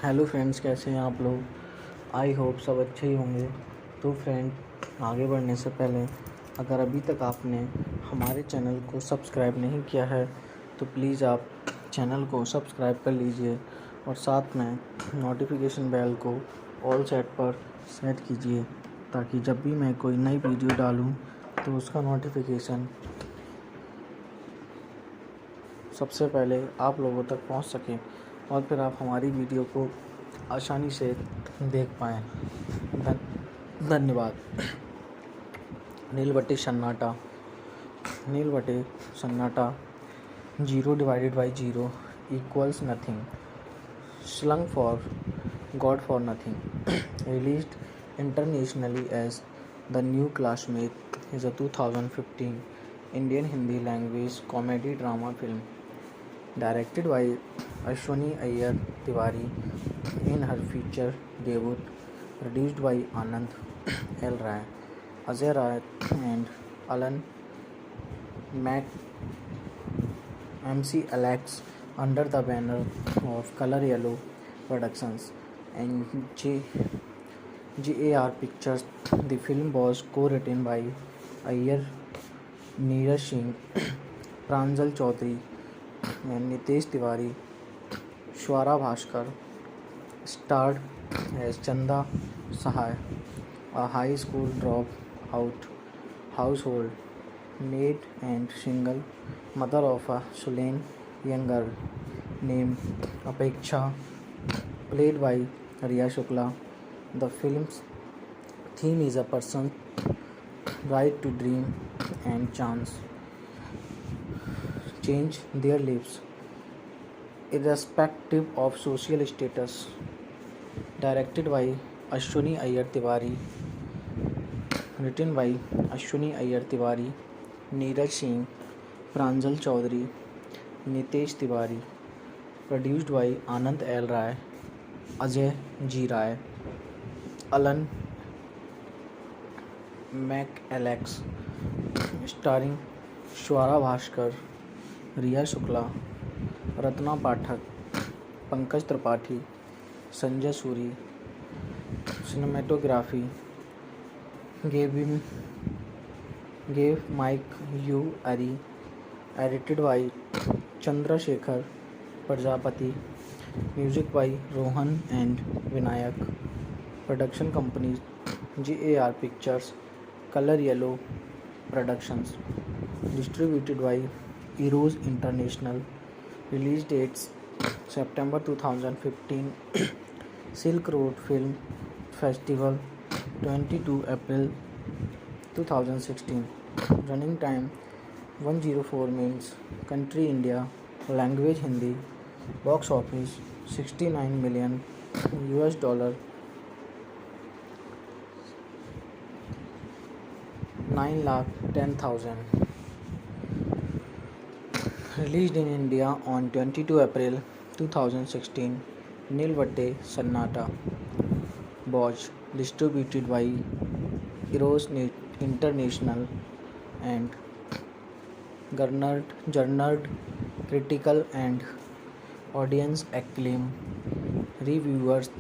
Hello friends, कैसे हैं आप लोग। आई होप सब अच्छे ही होंगे। तो फ्रेंड, आगे बढ़ने से पहले अगर अभी तक आपने हमारे चैनल को सब्सक्राइब नहीं किया है तो प्लीज़ आप चैनल को सब्सक्राइब कर लीजिए और साथ में नोटिफिकेशन बेल को ऑल सेट पर सेट कीजिए ताकि जब भी मैं कोई नई वीडियो डालूं तो उसका नोटिफिकेशन सबसे पहले आप लोगों तक पहुंच सके और फिर आप हमारी वीडियो को आसानी से देख पाएँ। धन्यवाद। नील बटे सन्नाटा। नील बटे सन्नाटा, 0/0 equals nothing, slung for God for nothing. Released internationally as The New Classmate is a 2015 Indian Hindi language comedy drama film directed by Ashwani Iyer Tiwari in her feature debut, produced by Anand L. Rai, Ajay Rai and Alan MC Alex under the banner of Color Yellow Productions and JAR Pictures. The film was co-written by Iyer, Neeraj Singh, Pranjal Chaudhary and Nitesh Tiwari. Swara Bhaskar starred as Chanda Sahai, a high school dropout household maid and single mother of a sullen young girl named Apeksha, played by Ria Shukla. The film's theme is a person's right to dream and change their lives, irrespective of social status. Directed by Ashwani Iyer Tiwari, written by Ashwani Iyer Tiwari, Neeraj Singh, Pranjal Chaudhary, Nitesh Tiwari. Produced by Anand L. Rai, Ajay G. Rai, Alan McAlex. Starring Swara Bhaskar, Ria Shukla, Ratna Pathak, Pankaj Tripathi, Sanjay Suri. Cinematography gave Mike U. Ari. Edited by Chandrasekhar Prajapati. Music by Rohan and Vinayak. Production companies JAR Pictures, Color Yellow Productions. Distributed by Eros International. Release dates September 2015, Silk Road Film Festival 22 April 2016. Running time 104 minutes. Country India. Language Hindi. Box office 69 million $, 9,10,000. Released in India on 22 April 2016. Nil Battey Sannata. Bosch. Distributed by Eros International and garnered critical and audience acclaim. Reviewers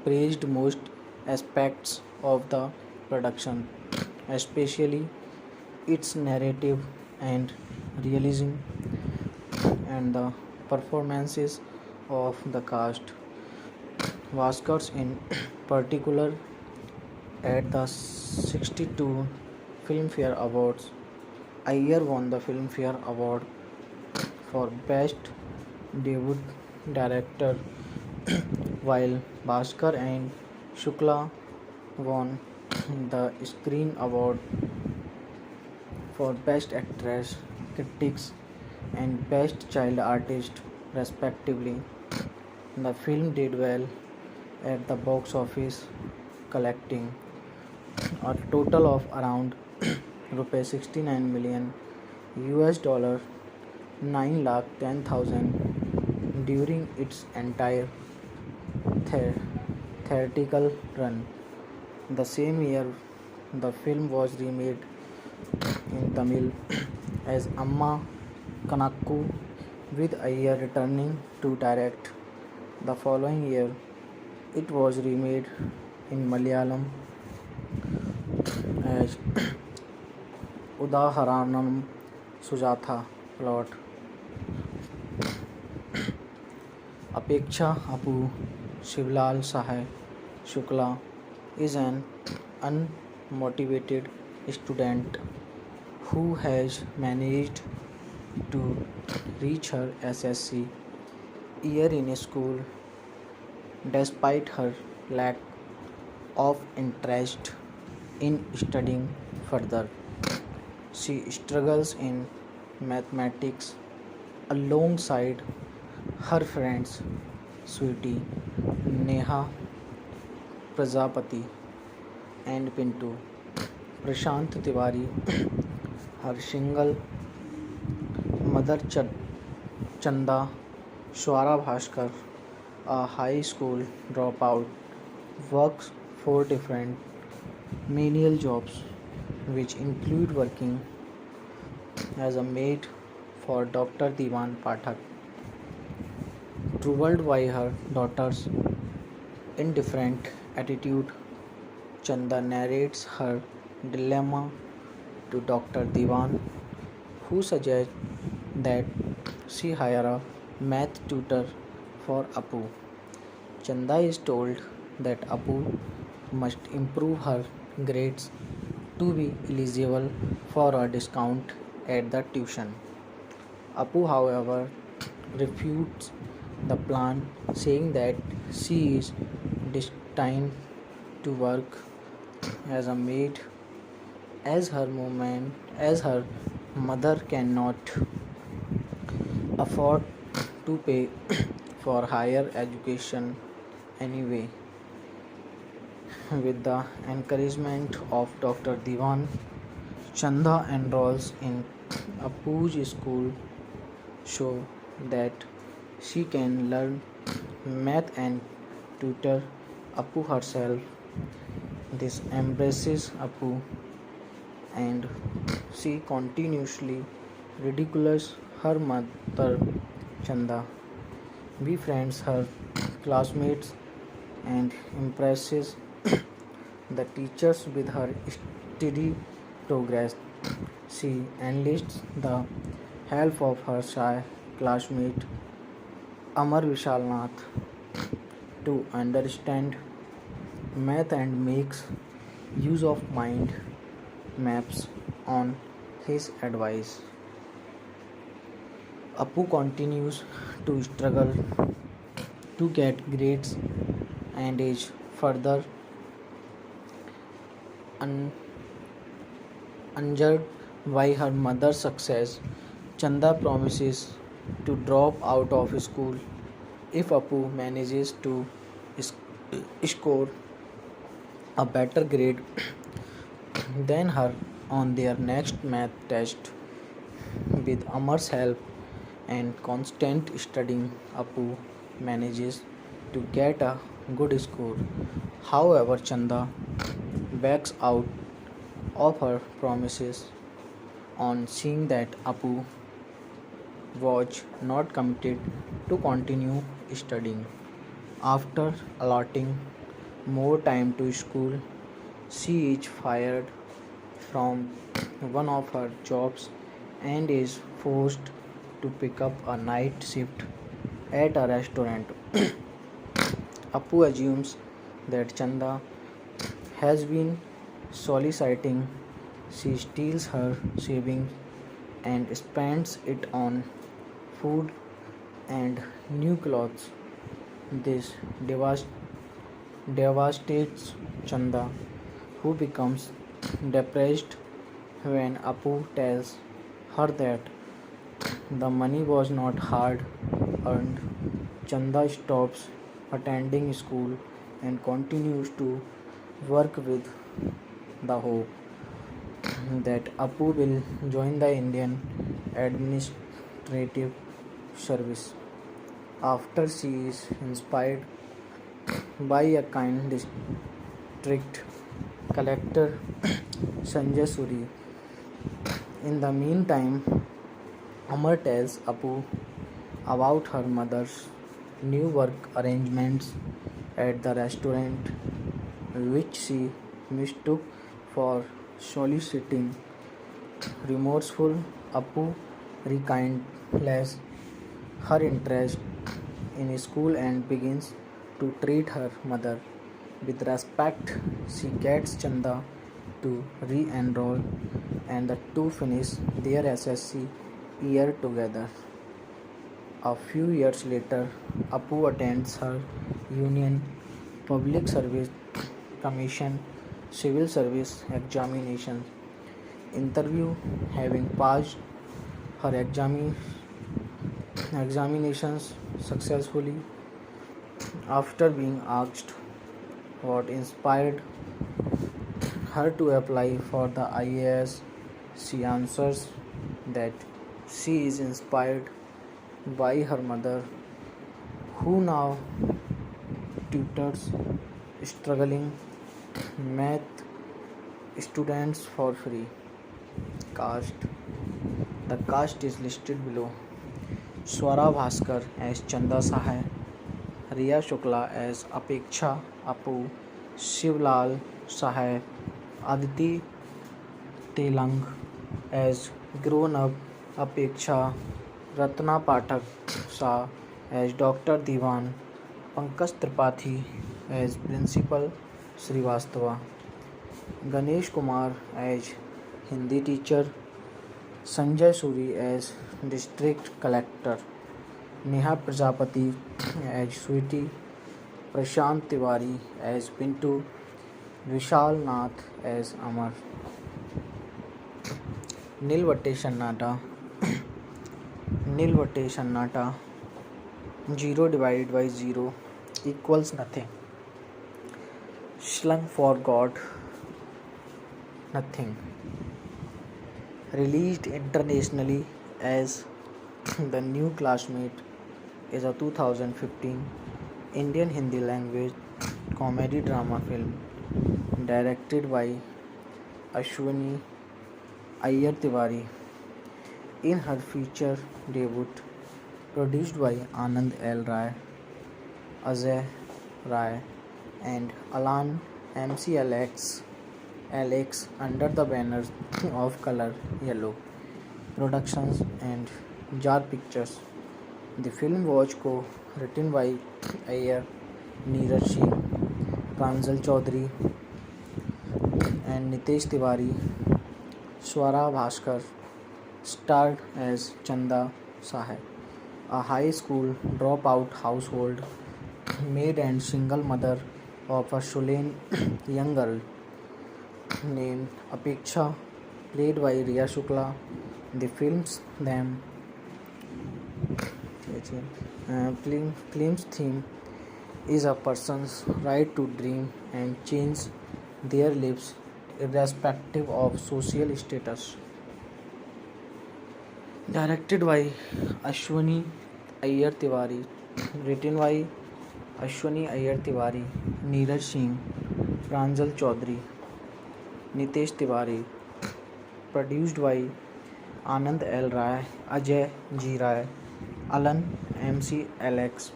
praised most aspects of the production, especially its narrative and realism and the performances of the cast. Oscars in particular. At the 62 Filmfare Awards, Iyer won the Filmfare Award for Best Debut Director, while Bhaskar and Shukla won the Screen Award for Best Actress, Critics, and Best Child Artist, respectively. The film did well at the box office, collecting a total of around rupees 69 million $, 9,10,000 during its entire theatrical run. The same year, the film was remade in Tamil as Amma Kanakku, with Iyer returning to direct. The following year, it was remade in Malayalam as Udaharanam Sujatha plot. Apeksha Apu Shivlal Sahai Shukla is an unmotivated student who has managed to reach her SSC year in school despite her lack of interest in studying further. She struggles in mathematics alongside her friends Sweetie, Neha Prajapati, and Pintu. Prashant Tiwari, her single mother Chanda, Swara Bhaskar, a high school dropout, works four different menial jobs, which include working as a maid for Dr. Diwan Pathak. Troubled by her daughter's indifferent attitude, Chanda narrates her dilemma to Dr. Diwan, who suggests that she hire a math tutor for Apu. Chanda is told that Apu must improve her grades to be eligible for a discount at the tuition. Apu, however, refutes the plan, saying that she is destined to work as a maid as her mother cannot afford to pay for higher education anyway. With the encouragement of Dr. Diwan, Chanda enrolls in Apu's school so that she can learn math and tutor Apu herself. This embraces Apu and she continuously ridicules her mother Chanda, befriends her classmates and impresses the teachers with her steady progress. She enlists the help of her shy classmate Amar Vishalnath to understand math and makes use of mind maps on his advice. Apu continues to struggle to get grades and is further un- injured by her mother's success. Chanda promises to drop out of school if Apu manages to score a better grade than her on their next math test. With Amar's help and constant studying, Apu manages to get a good score. However, Chanda backs out of her promises on seeing that Apu was not committed to continue studying. After allotting more time to school, she is fired from one of her jobs and is forced to pick up a night shift at a restaurant. Apu assumes that Chanda has been soliciting. She steals her savings and spends it on food and new clothes. This devastates Chanda, who becomes depressed when Apu tells her that the money was not hard earned. Chanda stops attending school and continues to work with the hope that Apu will join the Indian Administrative Service. After she is inspired by a kind district collector Sanjay Suri. In the meantime, Amar tells Apu about her mother's new work arrangements at the restaurant, which she mistook for soliciting. Remorseful, Apu rekindles her interest in school and begins to treat her mother with respect. She gets Chanda to re-enroll and the two finish their SSC year together. A few years later, Apu attends her Union Public Service Commission civil service examination interview. Having passed her examinations successfully, after being asked what inspired her to apply for the IAS, she answers that she is inspired by her mother, who now tutors struggling math students for free. Cast. The cast is listed below. Swara Bhaskar as Chanda Sahai, Ria Shukla as Apeksha Apu, Shivlal Sahai, Aditi Telang as grown up Apeksha, Ratna Pathak Shah as Dr. Diwan, Pankaj Tripathi as Principal Srivastava, Ganesh Kumar as Hindi teacher, Sanjay Suri as district collector, Neha Prajapati as Sweetie, Prashant Tiwari as Pintu, Vishal Nath as Amar. Nil Battey Sannata. Nil Battey Sannata. 0 divided by 0 equals nothing. Slung for God, nothing. Released internationally as The New Classmate is a 2015 Indian Hindi language comedy drama film directed by Ashwini Iyer Tiwari. In her feature debut, produced by Anand L. Rai, Ajay Rai, and Alan MCLX Alex under the banners of Color Yellow Productions and Jar Pictures. The film was co-written by Iyer, Neeraj Singh, Pranjal Chaudhary, and Nitesh Tiwari. Swara Bhaskar starred as Chanda Sahai, a high school dropout household maid and single mother of a Shulen young girl named Apeksha, played by Ria Shukla. The film's theme is a person's right to dream and change their lives irrespective of social status. Directed by Ashwini Iyer Tiwari, written by Ashwini Iyer Tiwari, Neeraj Singh, Pranjal Chaudhary, Nitesh Tiwari, produced by Anand L. Rai, Ajay G. Rai, Alan MC Alex,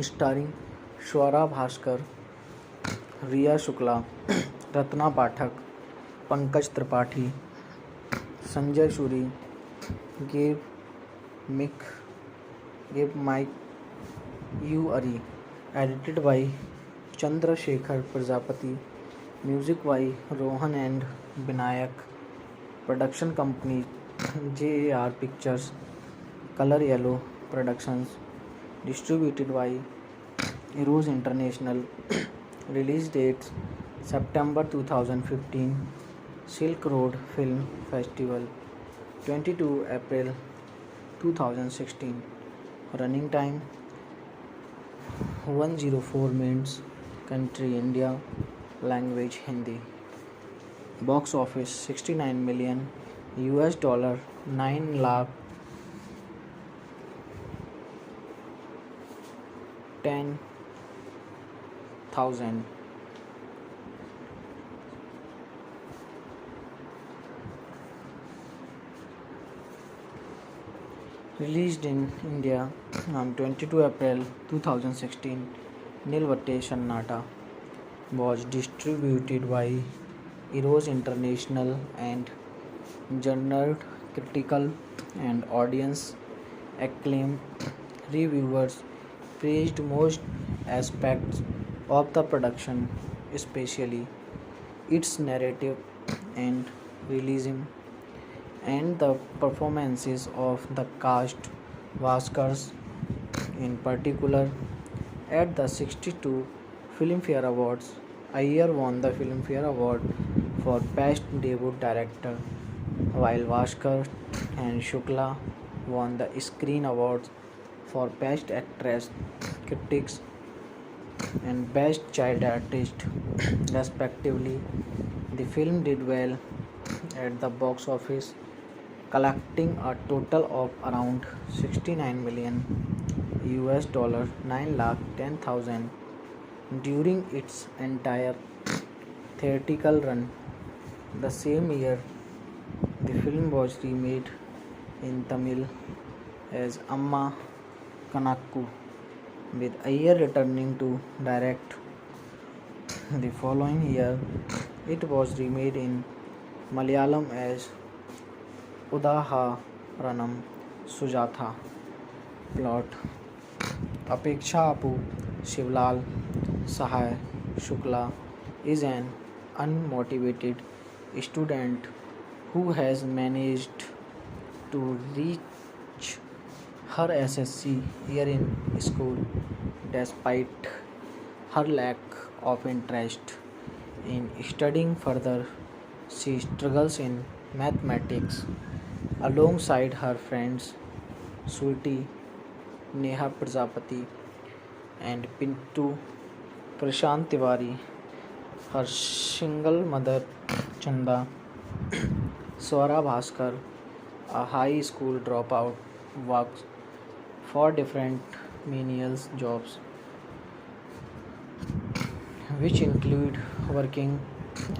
starring Swara Bhaskar, Ria Shukla, Ratna Pathak, Pankaj Tripathi, Sanjay Suri, gave Mike U. edited by Chandra Shekhar Prajapati, music by Rohan and Binayak, production company JAR Pictures, Color Yellow Productions, distributed by Eros International, release dates September 2015, Silk Road Film Festival, 22 April 2016, running time 104 minutes, country India, language Hindi, box office 69 million US dollar, 9 lakh 10,000. Released in India on 22 April 2016, Nil Battey Sannata was distributed by Eros International and garnered critical and audience acclaim. Reviewers praised most aspects of the production, especially its narrative and realism, and the performances of the cast. Vaskars, in particular, at the 62 Filmfare Awards, Iyer won the Filmfare Award for Best Debut Director, while Vaskar and Shukla won the Screen Awards for Best Actress, Critics, and Best Child Artist, respectively. The film did well at the box office, collecting a total of around 69 million US dollar 9 lakh 10,000 during its entire theatrical run. The same year, the film was remade in Tamil as Amma Kanakku, with Iyer returning to direct. The following year, it was remade in Malayalam as Udaharanam Sujatha. Plot: Apeksha Apu Shivlal Sahai Shukla is an unmotivated student who has managed to reach her SSC year in school despite her lack of interest in studying further. She struggles in mathematics alongside her friends Sweetie, Neha Prajapati, and Pintu Prashant Tiwari. Her single mother Chanda, Swara Bhaskar, a high school dropout, works for different menial jobs, which include working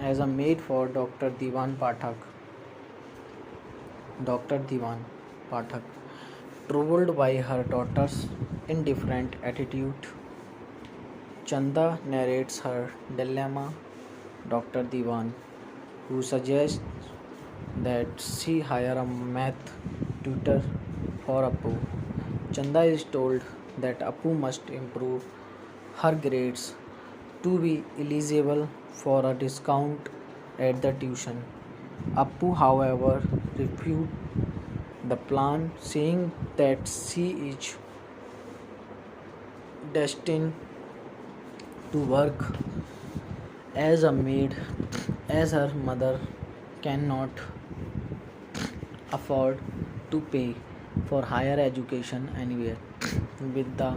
as a maid for Dr. Divan Pathak. Troubled by her daughter's indifferent attitude, Chanda narrates her dilemma. Dr. Divan, who suggests that she hire a math tutor for Apu. Chanda is told that Apu must improve her grades to be eligible for a discount at the tuition. Apu, however, refutes the plan, saying that she is destined to work as a maid as her mother cannot afford to pay for higher education anywhere. With the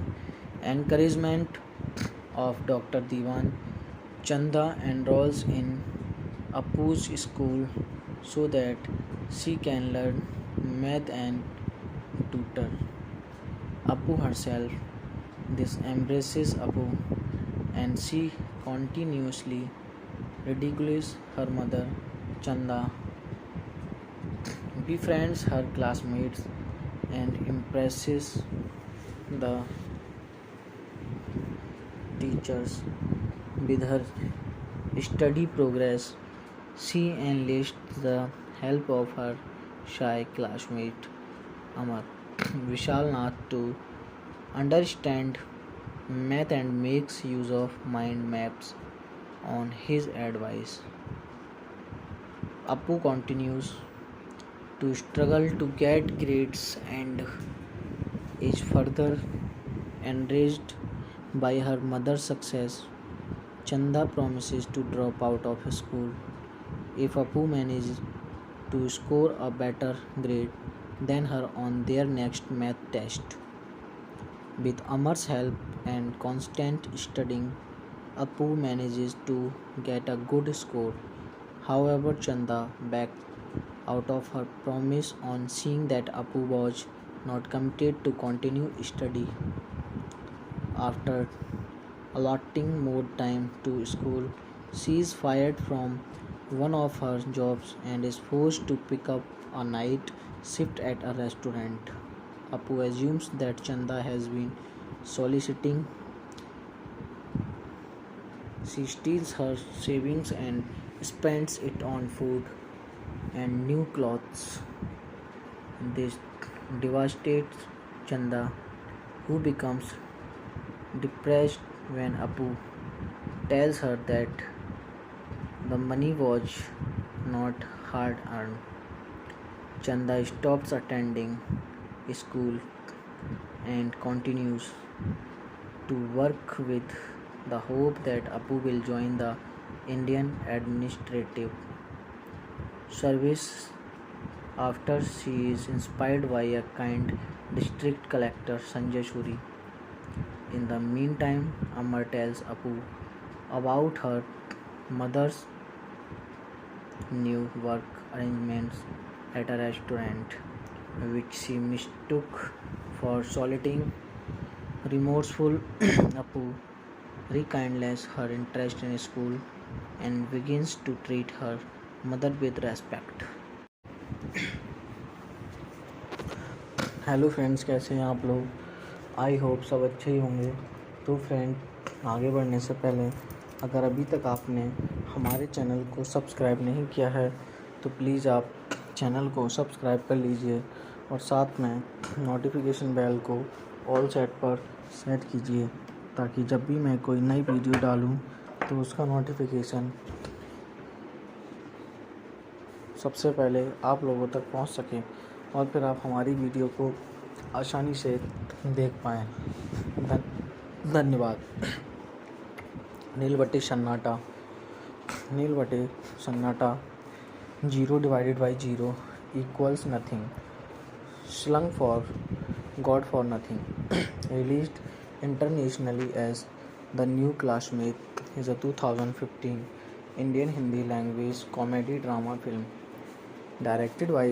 encouragement of Dr. Diwan, Chanda enrolls in Apu's school so that she can learn math and tutor Apu herself. This embraces Apu, and she continuously ridicules her mother. Chanda befriends her classmates and impresses the teachers with her study progress. She enlists the help of her shy classmate Amar Vishal Nath to understand math and makes use of mind maps on his advice. Apu continues to struggle to get grades and is further enraged by her mother's success. Chanda promises to drop out of school if Apu manages to score a better grade than her on their next math test. With Amar's help and constant studying, Apu manages to get a good score. However, Chanda backed out of her promise on seeing that Apu was not committed to continue study. After allotting more time to school, she is fired from one of her jobs and is forced to pick up a night shift at a restaurant. Apu assumes that Chanda has been soliciting. She steals her savings and spends it on food and new clothes. This devastates Chanda, who becomes depressed when Apu tells her that the money was not hard earned. Chanda stops attending school and continues to work with the hope that Apu will join the Indian Administrative Service after she is inspired by a kind district collector Sanjay Shuri. In the meantime, Amar tells Apu about her mother's new work arrangements at a restaurant, which she mistook for soliciting. Remorseful, Apu rekindles her interest in school and begins to treat her mother with respect. Hello friends, कैसे हैं आप लोग? I hope सब अच्छे ही होंगे। तो friend, आगे बढ़ने से पहले अगर अभी तक आपने हमारे चैनल को सब्सक्राइब नहीं किया है तो प्लीज़ आप चैनल को सब्सक्राइब कर लीजिए और साथ में नोटिफिकेशन बेल को ऑल सेट पर सेट कीजिए, ताकि जब भी मैं कोई नई वीडियो डालूं तो उसका नोटिफिकेशन सबसे पहले आप लोगों तक पहुंच सके और फिर आप हमारी वीडियो को आसानी से देख पाएँ। धन्यवाद। नील बटे सन्नाटा। नील बटे सन्नाटा 0 divided by 0 equals nothing. Slung for God for nothing. Released internationally as The New Classmate is a 2015 Indian Hindi language comedy drama film directed by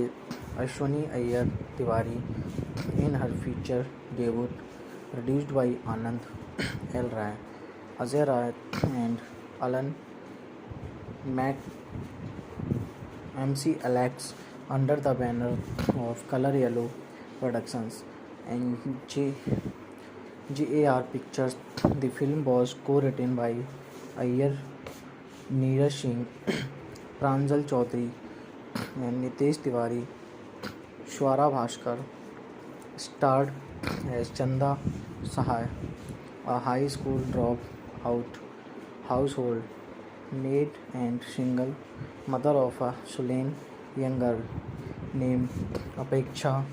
Ashwani Iyer Tiwari in her feature debut, produced by Anand L. Rai, Ajay Rai and Alan MC Alex under the banner of Color Yellow Productions and GAR Pictures. The film was co-written by Iyer, Neeraj Singh, Pranjal Chaudhary and Nitesh Tiwari. Swara Bhaskar starred as Chanda Sahai, a high school dropout household maid and single mother of a Sulen young girl named Apeksha,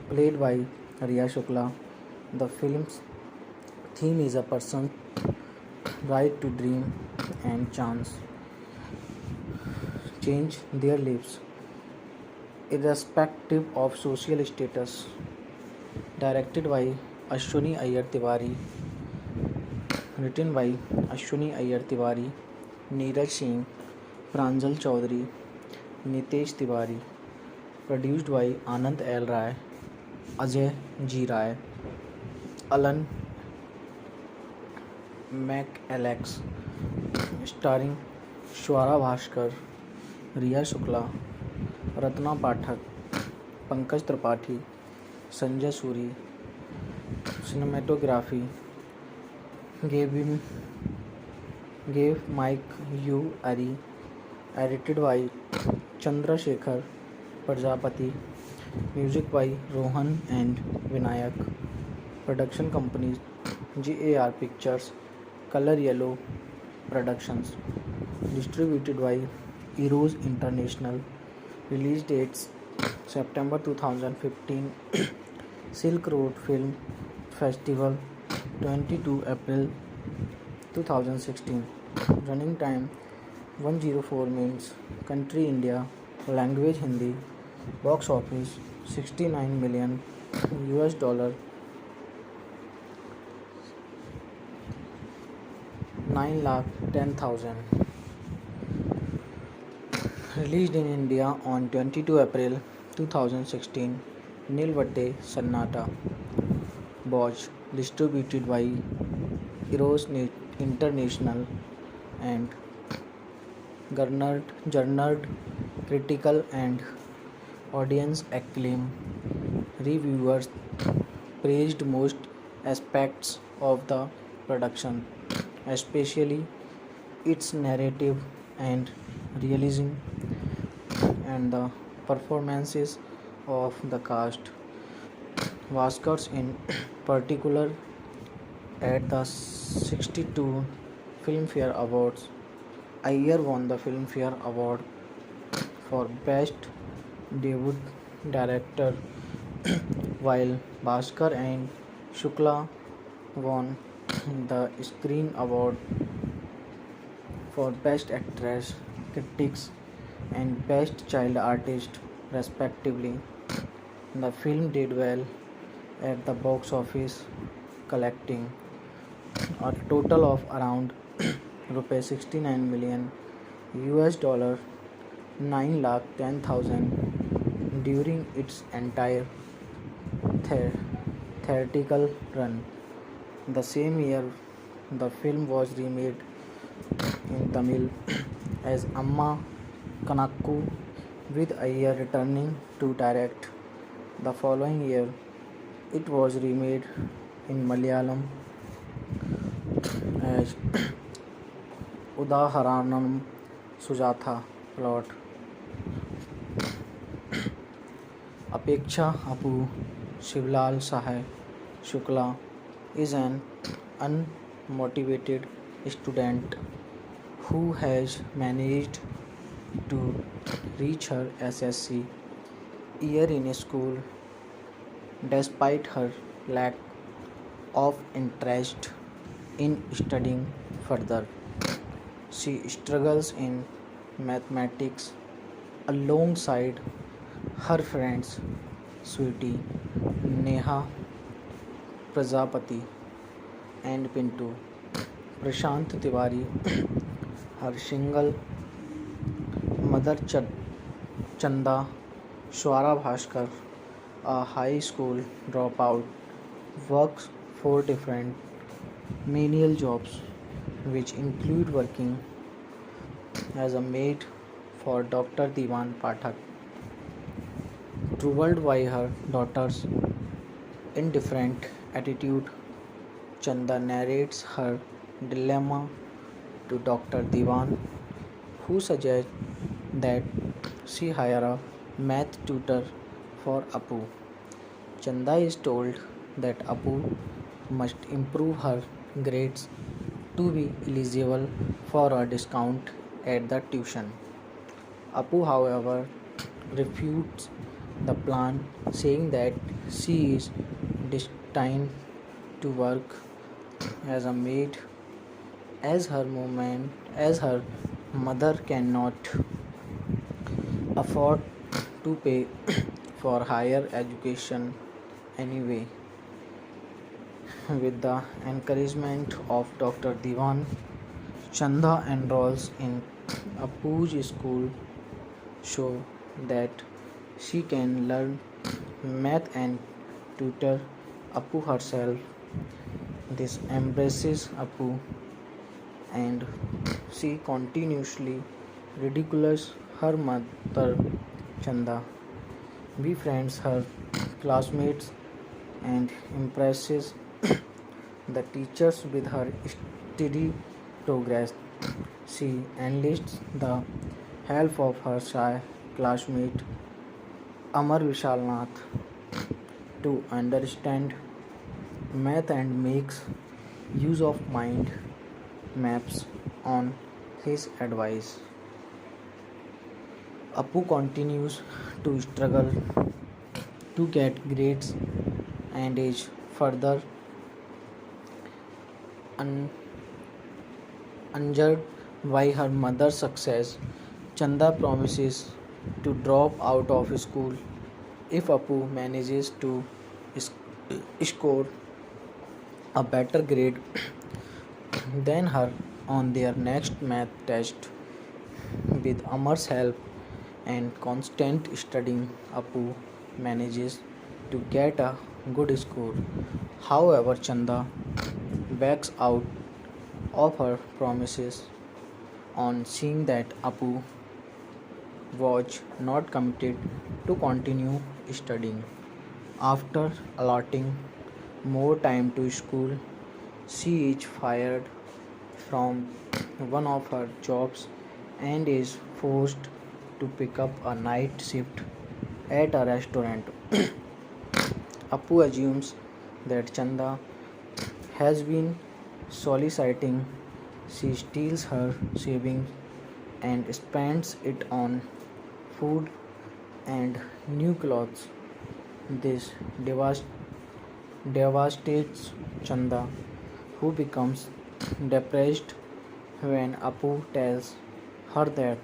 played by Ria Shukla. The film's theme is a person's right to dream and chance change their lives, irrespective of social status. Directed by Ashwani Iyer Tiwari, written by Ashwani Iyer Tiwari, Neeraj Singh, Pranjal Chaudhary, Nitesh Tiwari. Produced by Anand L. Rai, Ajay G. Rai, Alan McAlex. Starring Swara Bhaskar, Ria Shukla, Ratna Pathak, Pankaj Tripathi, Sanjay Suri. Cinematography gave Mike U. Ari. Edited by Chandrasekhar Prajapati. Music by Rohan and Vinayak. Production companies GAR Pictures, Color Yellow Productions. Distributed by Eros International. Release dates September 2015, Silk Road Film Festival 22 April 2016. Running time 104 minutes. Country India. Language Hindi. Box office 69 million US dollar, 9,10,000. Released in India on 22 April 2016. Nil Battey Sannata. Bosch. Distributed by Eros International and garnered critical and audience acclaim. Reviewers praised most aspects of the production, especially its narrative and realism and the performances of the cast. Vaskars in particular at the 62 Filmfare Awards. Iyer won the Filmfare Award for Best Debut Director, while Bhaskar and Shukla won the Screen Award for Best Actress, Critics, and Best Child Artist, respectively. The film did well at the box office, collecting a total of around rupees 69 million US dollar 9,10,000 during its entire the- theatrical run. The same year, the film was remade in Tamil as Amma Kanakku, with Iyer returning to direct. The following year, it was remade in Malayalam as Udaharanam Sujatha plot. Apeksha Apu Shivlal Sahai Shukla is an unmotivated student who has managed to reach her SSC year in school despite her lack of interest in studying further. She struggles in mathematics alongside her friends Sweetie, Neha Prajapati, and Pintu. Prashant Tiwari, her single mother Chanda, Swara Bhaskar, a high school dropout, works four different menial jobs, which include working as a maid for Dr. Diwan Pathak. Troubled by her daughter's indifferent attitude, Chanda narrates her dilemma to Dr. Diwan, who suggests that she hire a math tutor for Apu. Chanda is told that Apu must improve her grades to be eligible for a discount at the tuition. Apu, however, refutes the plan, saying that she is destined to work as a maid as her mother cannot afford to pay for higher education anyway. With the encouragement of Dr. Diwan, Chanda enrolls in Apu's school so that she can learn math and tutor Apu herself. This embraces Apu and she continuously ridicules her mother Chanda, befriends her classmates and impresses the teachers with her steady progress. She enlists the help of her shy classmate Amar Vishalnath to understand math and makes use of mind maps on his advice. Apu continues to struggle to get grades and is further un- injured by her mother's success. Chanda promises to drop out of school if Apu manages to score a better grade than her on their next math test. With Amar's help and constant studying, Apu manages to get a good score. However, Chanda backs out of her promises on seeing that Apu was not committed to continue studying. After allotting more time to school, she is fired from one of her jobs and is forced to pick up a night shift at a restaurant. Apu assumes that Chanda has been soliciting. She steals her savings and spends it on food and new clothes. This devastates Chanda, who becomes depressed when Apu tells her that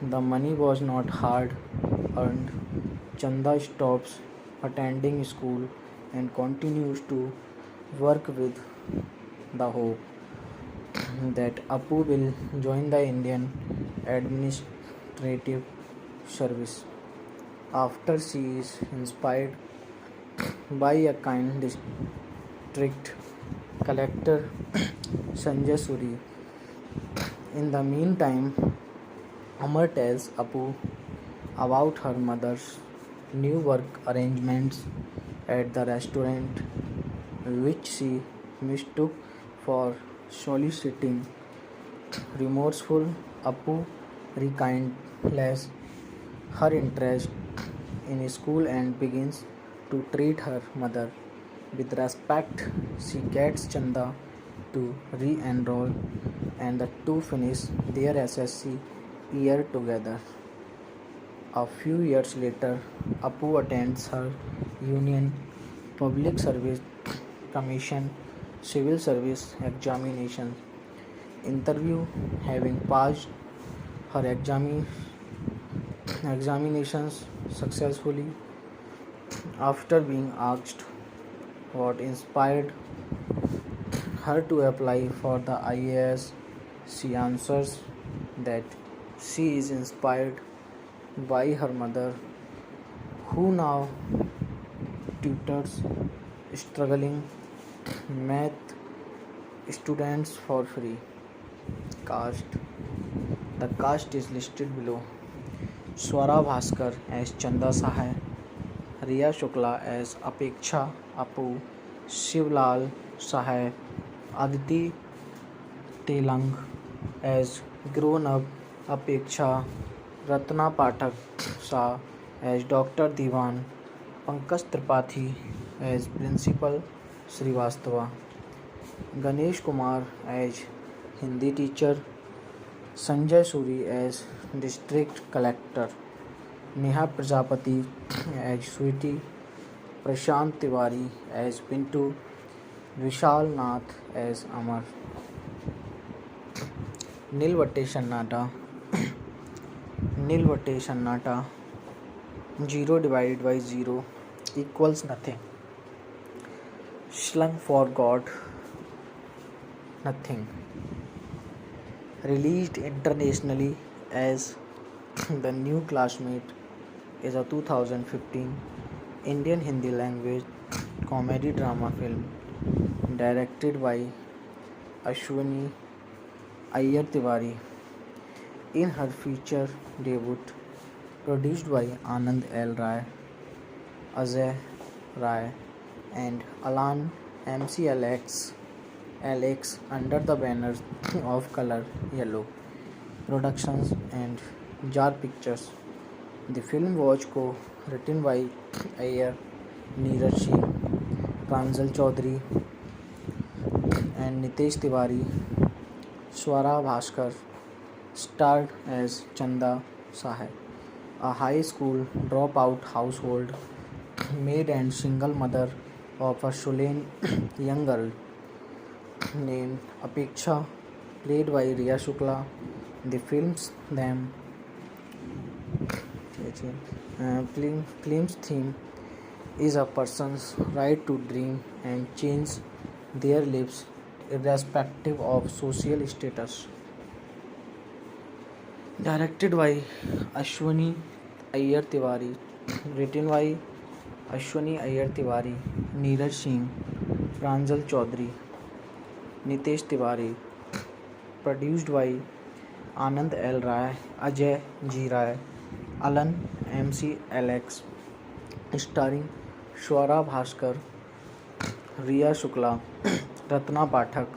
the money was not hard earned. Chanda stops attending school and continues to work with the hope that Apu will join the Indian Administrative Service. After she is inspired by a kind district collector Sanjay Suri. In the meantime, Amar tells Apu about her mother's new work arrangements at the restaurant, which she mistook for soliciting. Remorseful, Apu rekindles her interest in school and begins to treat her mother with respect. She gets Chanda to re enroll, and the two finish their SSC year together. A few years later, Apu attends her Union Public Service Commission civil service examination interview. Having passed her examinations successfully, after being asked what inspired her to apply for the IAS, she answers that she is inspired by her mother, who now tutors struggling math students for free. Cast. The cast is listed below. Swara Bhaskar as Chanda Sahay, Ria Shukla as Apeksha Apu, Shivlal Sahay, Aditi Telang as grown up Apeksha, Ratna Pathak Shah as Dr. Diwan, Pankaj Tripathi as Principal Srivastava, Ganesh Kumar as Hindi teacher, Sanjay Suri as District Collector, Neha Prajapati as Sweetie, Prashant Tiwari as Pintu, Vishal Nath as Amar. Nil Battey Sannata. Nil Battey Sannata. 0 divided by 0 equals nothing. Slung for God, nothing. Released internationally as The New Classmate is a 2015 Indian Hindi language comedy drama film directed by Ashwani Iyer Tiwari. In her feature debut, produced by Anand L. Rai, Ajay Rai, and Alan MCLX Alex under the banners of Color Yellow Productions and Jar Pictures. The film was co-written by Iyer, Neeraj Singh, Pranjal Chaudhary, and Nitesh Tiwari. Swara Bhaskar starred as Chanda Sahay, a high school dropout household maid and single mother of a Shulen young girl named Apeksha, played by Ria Shukla. The film's theme is a person's right to dream and change their lives irrespective of social status. Directed by Ashwani Iyer Tiwari, written by Ashwani Iyer Tiwari, Neeraj Singh, Pranjal Chaudhary, Nitesh Tiwari, produced by Anand L. Rai, Ajay G. Rai, Alan MC Alex, starring Swara Bhaskar, Ria Shukla, Ratna Pathak,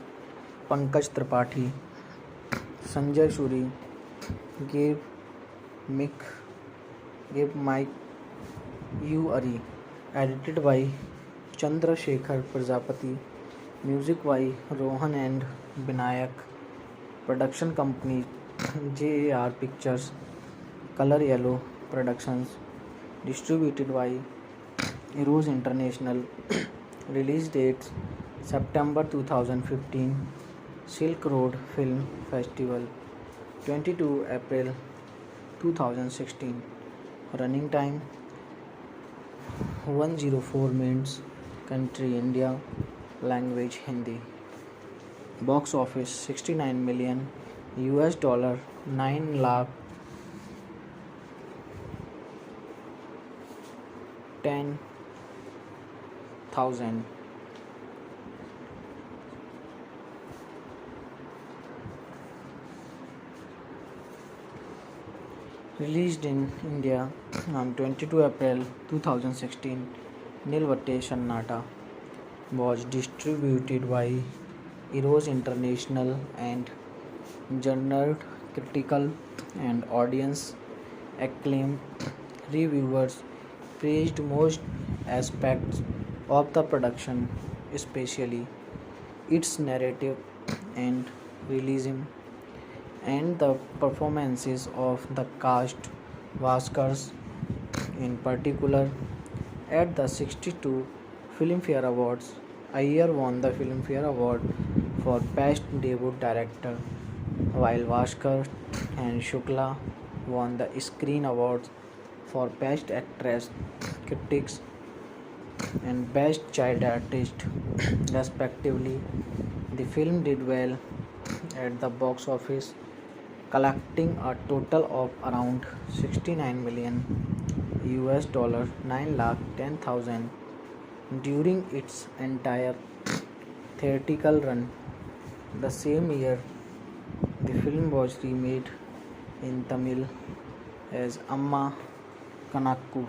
Pankaj Tripathi, Sanjay Shuri gave Mick gave Mike U. Edited by Chandrasekhar Prajapati, music by Rohan and Binayak, production company JAR Pictures, Color Yellow Productions, distributed by Eros International, release dates September 2015, Silk Road Film Festival, 22 April 2016, running time 104 minutes, country India, language Hindi, box office 69 million US dollar 9 lakh 10,000. Released in India on 22 April 2016, Nil Battey Sannata was distributed by Eros International and garnered critical and audience acclaim. Reviewers praised most aspects of the production, especially its narrative and realism and the performances of the cast. Vaskars, in particular, at the 62 Filmfare Awards, Iyer won the Filmfare Award for Best Debut Director, while Vaskar and Shukla won the Screen Awards for Best Actress, Critics, and Best Child Artist, respectively. The film did well at the box office, collecting a total of around 69 million US dollar 9 lakh 10,000 during its entire theatrical run. The same year, the film was remade in Tamil as Amma Kanakku,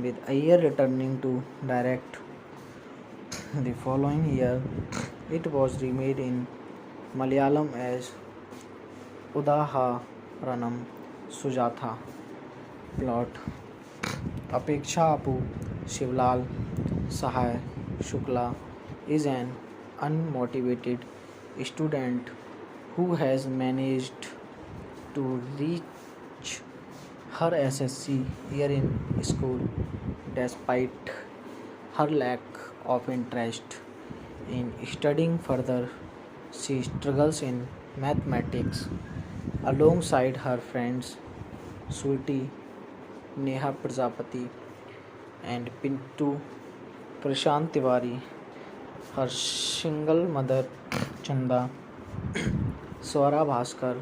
with Iyer returning to direct. The following year, it was remade in Malayalam as Udaharanam Sujatha. Plot: Apeksha Apu Shivlal Sahai Shukla is an unmotivated student who has managed to reach her SSC year in school despite her lack of interest in studying further. She struggles in mathematics alongside her friends Sweetie, Neha Prajapati, and Pintu Prashant Tiwari. Her single mother Chanda, Swara Bhaskar,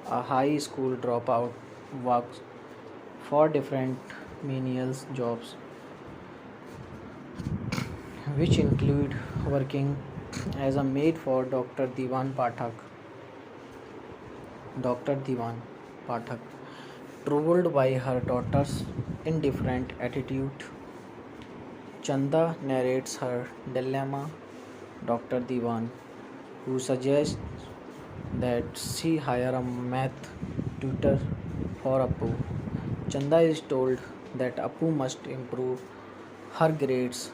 a high school dropout, works for different menial jobs, which include working as a maid for Dr. Diwan Pathak. Troubled by her daughter's indifferent attitude, Chanda narrates her dilemma. Dr. Diwan, who suggests that she hire a math tutor for Apu. Chanda is told that Apu must improve her grades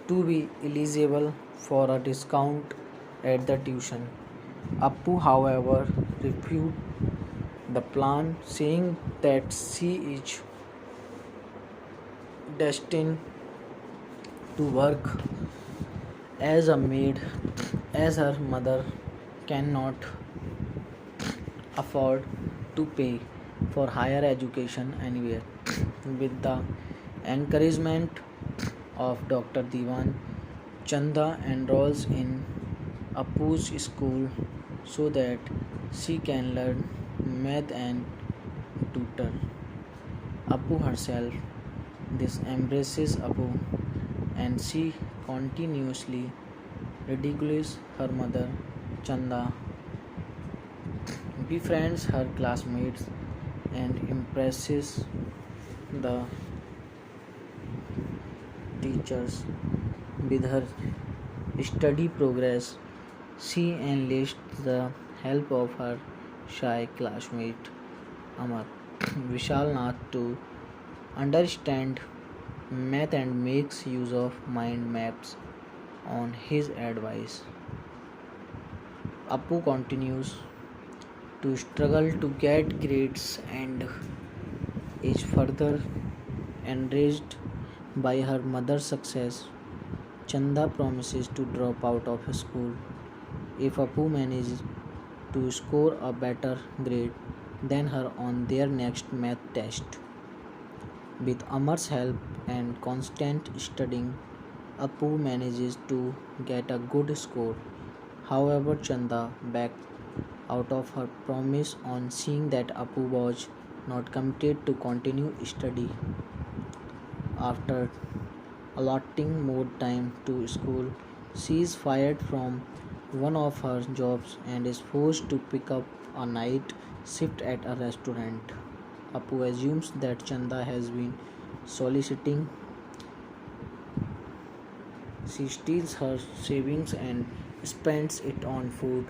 to be eligible for a discount at the tuition. Apu, however, refutes the plan, saying that she is destined to work as a maid as her mother cannot afford to pay for higher education anywhere. With the encouragement of Dr. Diwan, Chanda enrolls in Apu's school so that she can learn math and tutor Apu herself. This embraces Apu, and she continuously ridicules her mother. Chanda befriends her classmates and impresses the teachers. With her steady progress, she enlists the help of her shy classmate Amar Vishalnath to understand math and makes use of mind maps on his advice. Appu continues to struggle to get grades and is further enraged by her mother's success. Chanda promises to drop out of school if Appu manages to score a better grade than her on their next math test. With Amar's help and constant studying, Appu manages to get a good score. However, Chanda backed out of her promise on seeing that Appu was not committed to continue study. After allotting more time to school, she is fired from one of her jobs and is forced to pick up a night shift at a restaurant. Appu assumes that Chanda has been soliciting. She steals her savings and spends it on food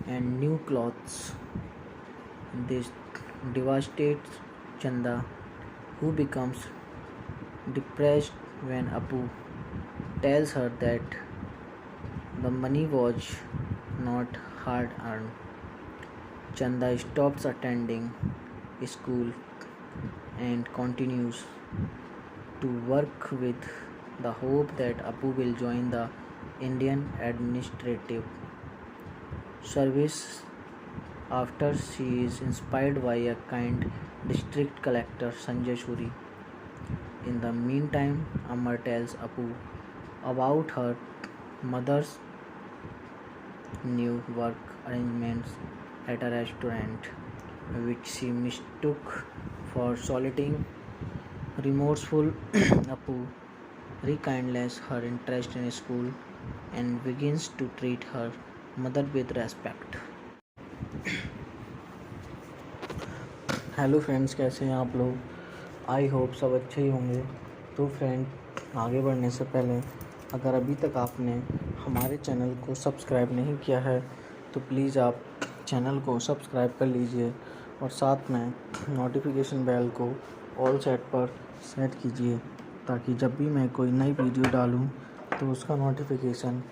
and new clothes. This devastates Chanda, who becomes depressed when Appu tells her that the money was not hard earned. Chanda stops attending school and continues to work with the hope that Appu will join the Indian Administrative Service after she is inspired by a kind district collector Sanjay Suri. In the meantime, Amar tells Appu about her mother's new work arrangements at a restaurant, which she mistook for soliciting. Remorseful, Appu rekindles her interest in school and begins to treat her mother with respect. Hello friends, कैसे हैं आप लोग? I hope सब अच्छे ही होंगे। तो friend, आगे बढ़ने से पहले अगर अभी तक आपने हमारे चैनल को सब्सक्राइब नहीं किया है तो प्लीज़ आप चैनल को सब्सक्राइब कर लीजिए और साथ में नोटिफिकेशन बेल को ऑल सेट पर सेट कीजिए, ताकि जब भी मैं कोई नई वीडियो डालूं तो उसका नोटिफिकेशन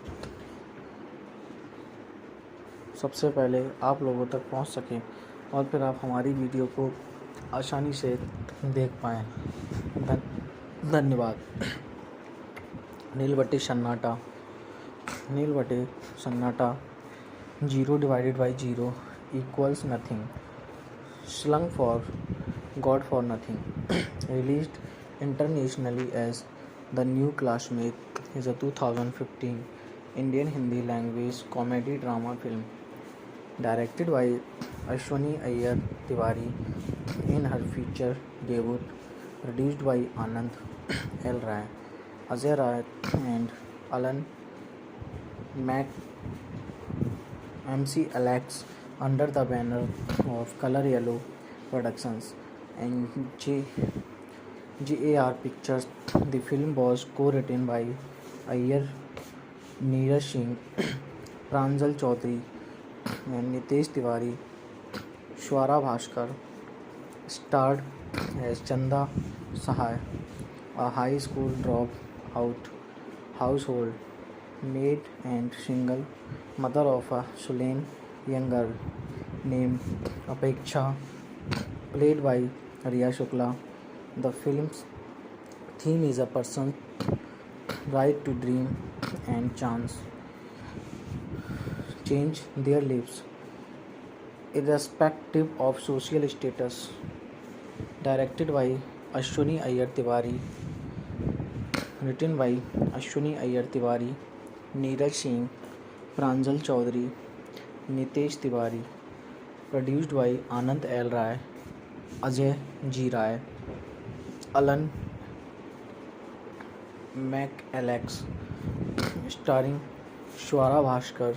सबसे पहले आप लोगों तक पहुंच सके और फिर आप हमारी वीडियो को आसानी से देख पाएँ। धन्यवाद। नील बटे सन्नाटा। नील बटे सन्नाटा 0 divided by 0 equals nothing. Slung for God for nothing. Released internationally as The New Classmate is a 2015 Indian Hindi language comedy drama film directed by Ashwani Iyer Tiwari in her feature debut, produced by Anand L. Rai, Ajay Rai and Alan MC Alex under the banner of Color Yellow Productions and GAR Pictures. The film was co-written by Iyer, Neeraj Singh, Pranjal Chaudhary and Nitesh Tiwari. Swara Bhaskar starred as Chanda Sahai, a high school dropout household maid and single mother of a slain young girl named Apeksha, played by Ria Shukla. The film's theme is a person's right to dream and chance change their lives, irrespective of social status. Directed by Ashwani Iyer Tiwari, written by Ashwani Iyer Tiwari, Neeraj Singh, Pranjal Chaudhary, Nitesh Tiwari. Produced by Anand L. Rai, Ajay G. Rai, Alan Alex. Starring Swara Bhaskar,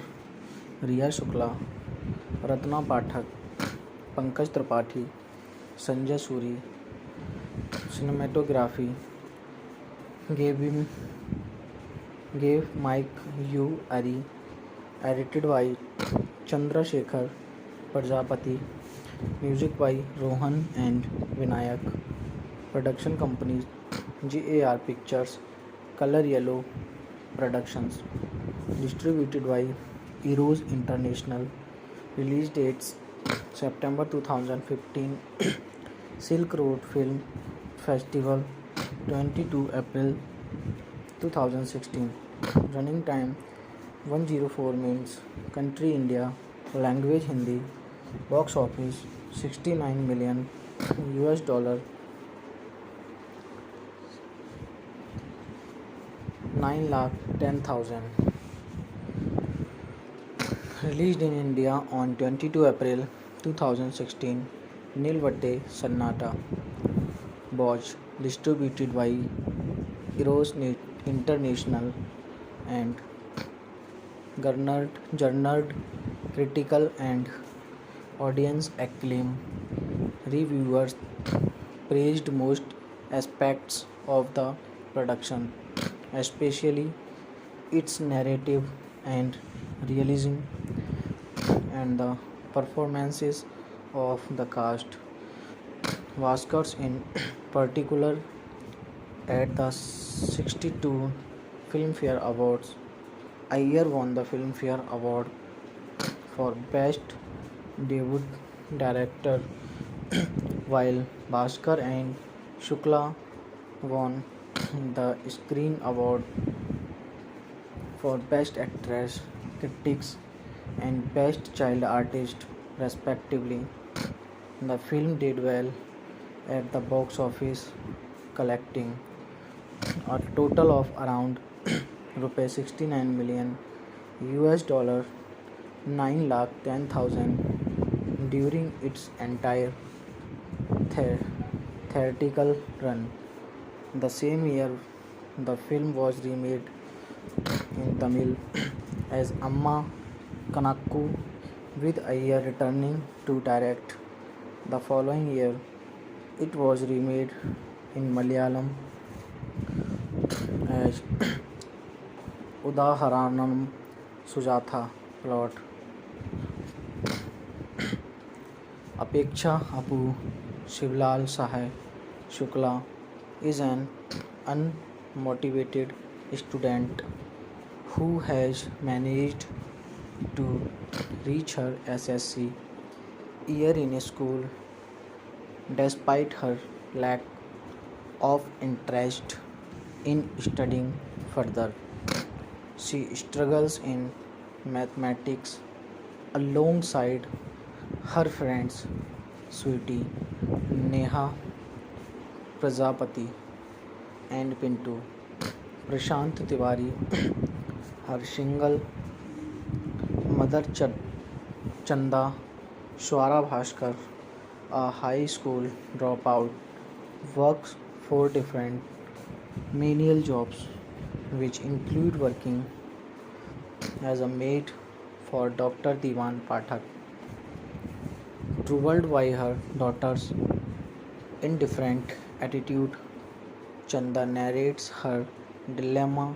Ria Shukla, Ratna Pathak, Pankaj Tripathi, Sanjay Suri. Cinematography gave him gave Mike U. Ari, edited by Chandrasekhar Prajapati, music by Rohan and Vinayak, production companies GAR Pictures, Color Yellow Productions, distributed by Eros International, release dates September 2015, Silk Road Film Festival 22 April 2016, running time 104 minutes, country India, language Hindi, box office 69 million US dollar, 9 lakh 10,000. Released in India on 22 April 2016, Nil Battey Sannata, Bosch, distributed by Eros International and garnered critical and audience acclaim. Reviewers praised most aspects of the production, especially its narrative and realism and the performances of the cast. Vaskars in particular at the 62 Filmfare Awards. Iyer won the Filmfare Award for Best Debut Director while Bhaskar and Shukla won the Screen Award for Best Actress, Critics and Best Child Artist respectively. The film did well at the box office, collecting a total of around rupees 69 million US dollar, 9 lakh 10,000 during its entire theatrical run. The same year, the film was remade in Tamil as Amma Kanakku, with Iyer returning to direct. The following year, it was remade in Malayalam as Udaharanam Sujatha plot. Apeksha Apu Shivlal Sahai Shukla is an unmotivated student who has managed to reach her SSC year in school despite her lack of interest in studying further. She struggles in mathematics alongside her friends Sweetie, Neha, Prajapati and Pintu. Prashant Tiwari, her single mother Chanda, Swara Bhaskar, a high school dropout, works 4 different menial jobs, which include working as a maid for Dr. Diwan Pathak. Troubled by her daughter's indifferent attitude, Chanda narrates her dilemma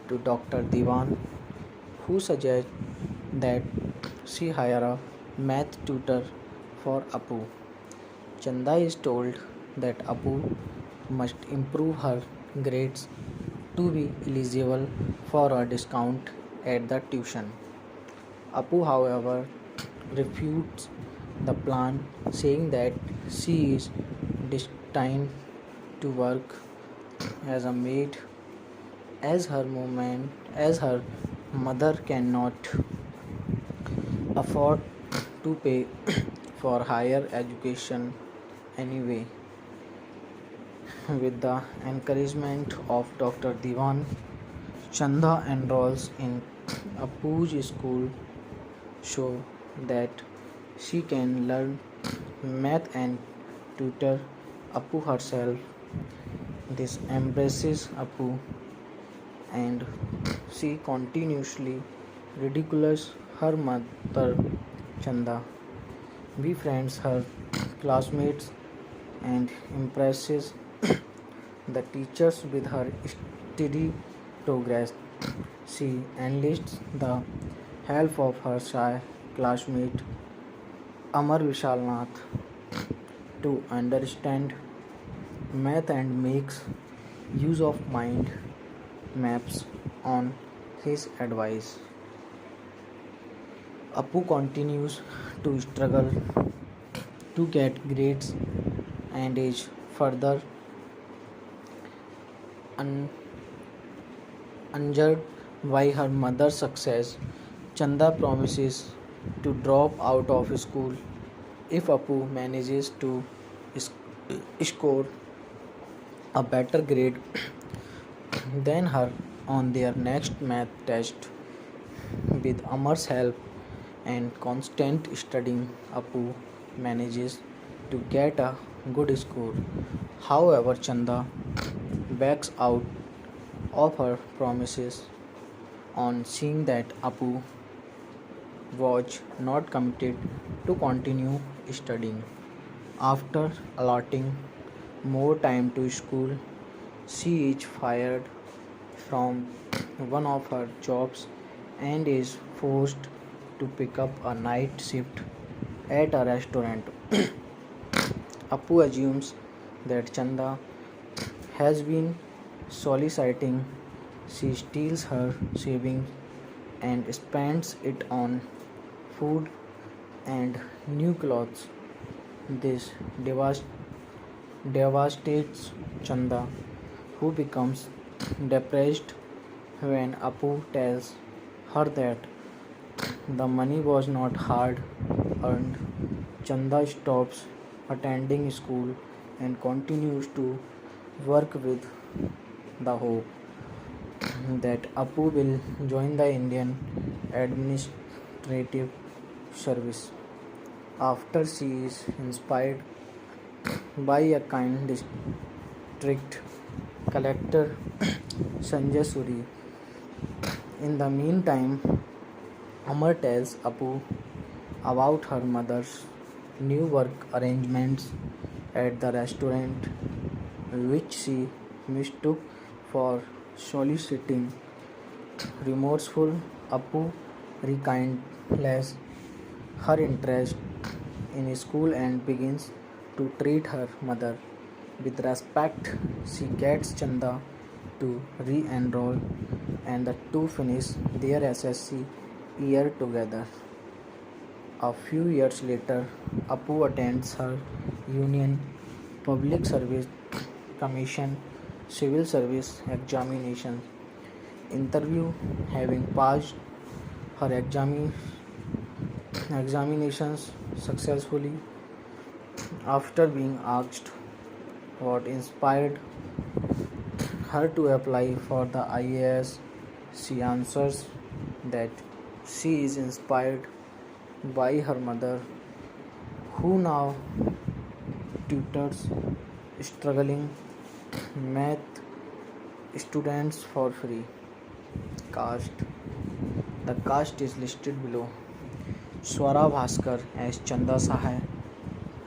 to Dr. Diwan, who suggests that she hire a math tutor for Apu. Chanda is told that Apu must improve her grades to be eligible for a discount at the tuition. Apu, however, refutes the plan, saying that she is destined to work as a maid as her mother cannot afford to pay for higher education anyway. With the encouragement of Dr. Diwan, Chanda enrolls in Apu's school so that she can learn math and tutor Apu herself. This embraces Apu and she continuously ridicules her mother Chanda, befriends her classmates and impresses the teachers with her steady progress. She enlists the help of her shy classmate Amar Vishalnath to understand math and makes use of mind maps on his advice. Apu continues to struggle to get grades and is further un- injured by her mother's success. Chanda promises to drop out of school if Apu manages to score a better grade than her on their next math test. With Amar's help and constant studying, Apu manages to get a good score. However, Chanda backs out of her promises on seeing that Apu was not committed to continue studying. After allotting more time to school, she is fired from one of her jobs and is forced to pick up a night shift at a restaurant. Apu assumes that Chanda has been soliciting. She steals her savings and spends it on food and new clothes. This devastates Chanda, who becomes depressed when Apu tells her that the money was not hard earned. Chanda stops attending school and continues to work with the hope that Apu will join the Indian Administrative Service. After she is inspired by a kind district collector Sanjay Suri. In the meantime, Amar tells Apu about her mother's new work arrangements at the restaurant, which she mistook for soliciting. Remorseful, Apu rekindles her interest in school and begins to treat her mother with respect. She gets Chanda to re enroll and the two finish their SSC year together. A few years later, Apu attends her Union Public Service Commission civil service examination interview. Having passed her examinations successfully, after being asked what inspired her to apply for the IAS, she answers that she is inspired by her mother, who now tutors struggling math students for free. Cast. The cast is listed below. Swara Bhaskar as Chanda Sahai,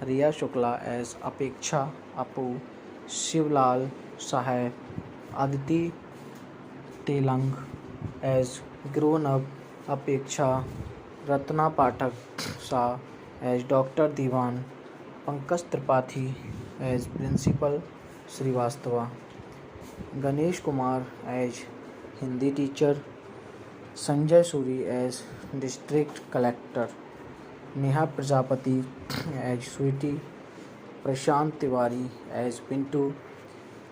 Ria Shukla as Apeksha Apu, Shivlal Sahai, Aditi Telang as grown up Apeksha, Ratna Pathak Shah as Dr. Diwan, Pankaj Tripathi as Principal Srivastava, Ganesh Kumar as Hindi teacher, Sanjay Suri as district collector, Neha Prajapati as Sweetie, Prashant Tiwari as Pintu,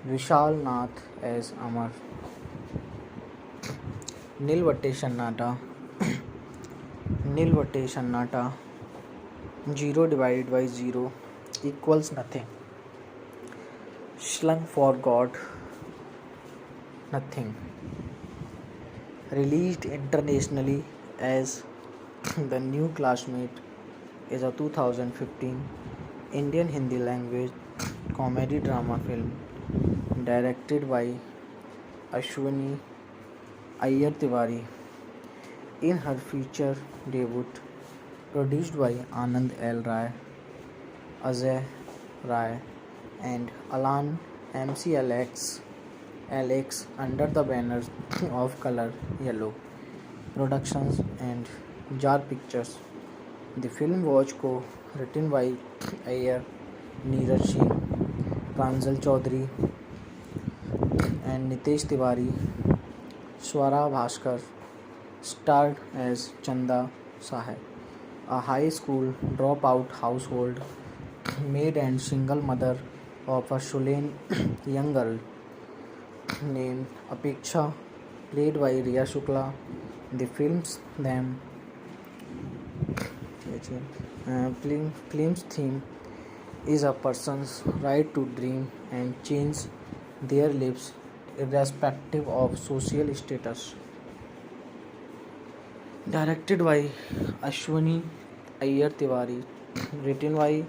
Vishal Nath as Amar. Nil Battey Sannata. Nil Battey Sannata. 0 divided by 0 equals nothing. Slung for God, nothing. Released internationally as The New Classmate is a 2015 Indian Hindi language comedy drama film directed by Ashwini Iyer Tiwari. In her feature debut, produced by Anand L. Rai, Ajay Rai, and Alan MCLX LX under the banners of Color Yellow Productions and Jar Pictures. The film was co-written by Ayer, Neeraj Singh, Pranjal Chaudhary, and Nitesh Tiwari. Swara Bhaskar starred as Chanda Sahai, a high school dropout household maid and single mother of a Shulen young girl named Apeksha, played by Ria Shukla. The film's theme is a person's right to dream and change their lives irrespective of social status. Directed by Ashwani Iyer Tiwari, written by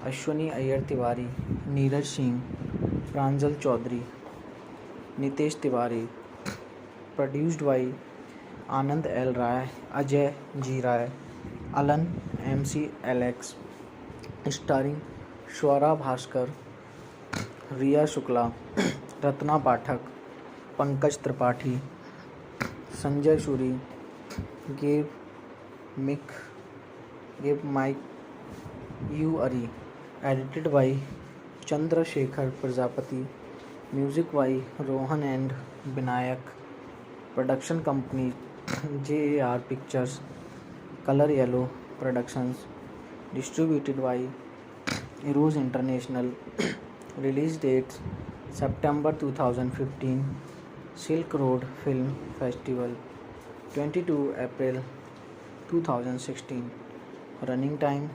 Ashwani Iyer Tiwari, Neeraj Singh, Pranjal Chaudhary, Nitesh Tiwari, produced by Anand L. Rai, Ajay G. Rai, Alan MC Alex, starring Swara Bhaskar, Ria Shukla, Ratna Pathak, Pankaj Tripathi, Sanjay Shuri, Gabe Mick, Gabe Mike U. Ari, edited by Chandra Shekhar Prajapati, music by Rohan and Binayak, production company JAR Pictures, Color Yellow Productions, distributed by Eros International, release dates September 2015, Silk Road Film Festival, 22 April 2016, running time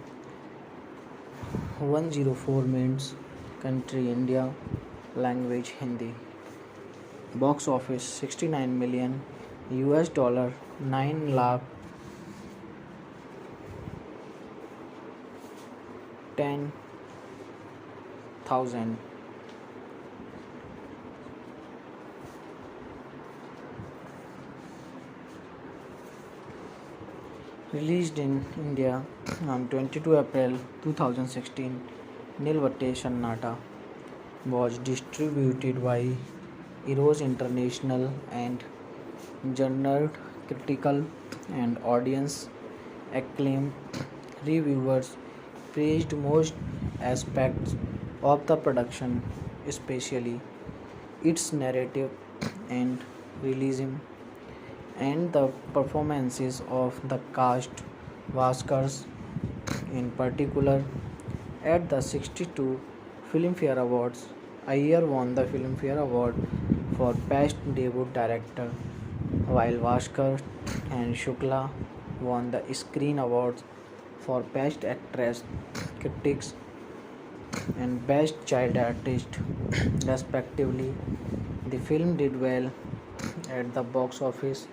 104 minutes, country India, language Hindi, box office 69 million US dollar 9 lakh 10,000. Released in India on 22 April 2016, Nil Battey Sannata, was distributed by Eros International and garnered critical and audience acclaim. Reviewers praised most aspects of the production, especially its narrative and realism and the performances of the cast. Vaskars in particular. At the 62 Filmfare Awards, Iyer won the Filmfare Award for Best Debut Director, while Vaskar and Shukla won the Screen Awards for Best Actress, Critics, and Best Child Artist, respectively. The film did well at the box office,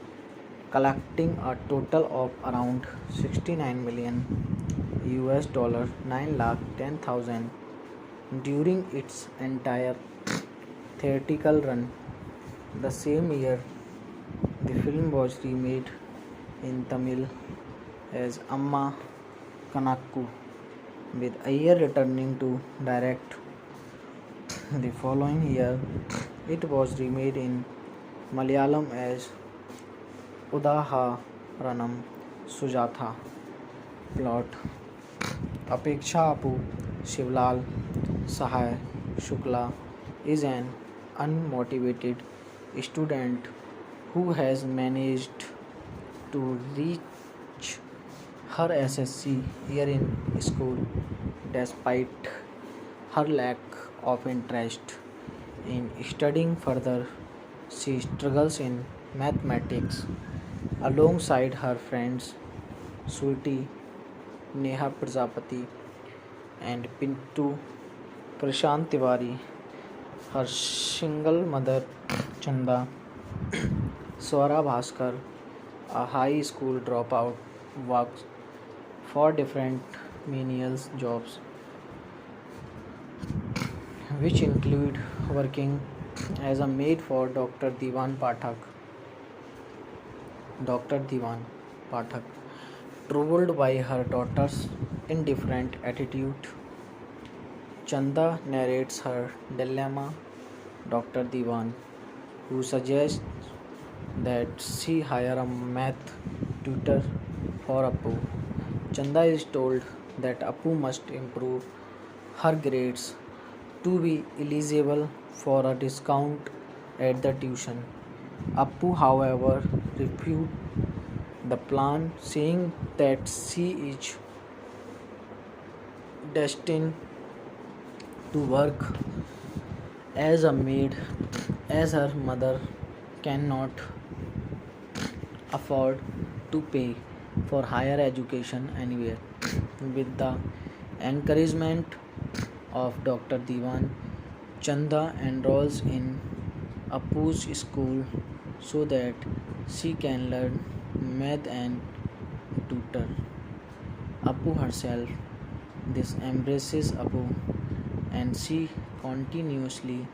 collecting a total of around 69 million US dollar 9 lakh 10,000 during its entire theatrical run. The same year, the film was remade in Tamil as Amma Kanakku, with Iyer returning to direct. The following year, it was remade in Malayalam as Udaharanam Sujatha. Plot: Apeksha Apu Shivlal Sahai Shukla is an unmotivated student who has managed to reach her SSC year in school despite her lack of interest in studying further. She struggles in mathematics alongside her friends Sweetie, Neha Prajapati, and Pintu Prashant Tiwari. Her single mother Chanda, Swara Bhaskar, a high school dropout, works for different menial jobs, which include working as a maid for Dr. Divan Pathak, troubled by her daughter's indifferent attitude Chanda narrates her dilemma. Dr. Diwan, who suggests that she hire a math tutor for Apu. Chanda is told that Apu must improve her grades to be eligible for a discount at the tuition. Apu, however, refutes the plan, saying that she is destined to work as a maid as her mother cannot afford to pay for higher education anywhere. With the encouragement of Dr. Diwan, Chanda enrolls in Apu's school so that she can learn math and tutor Apu herself. This embraces Apu and she continuously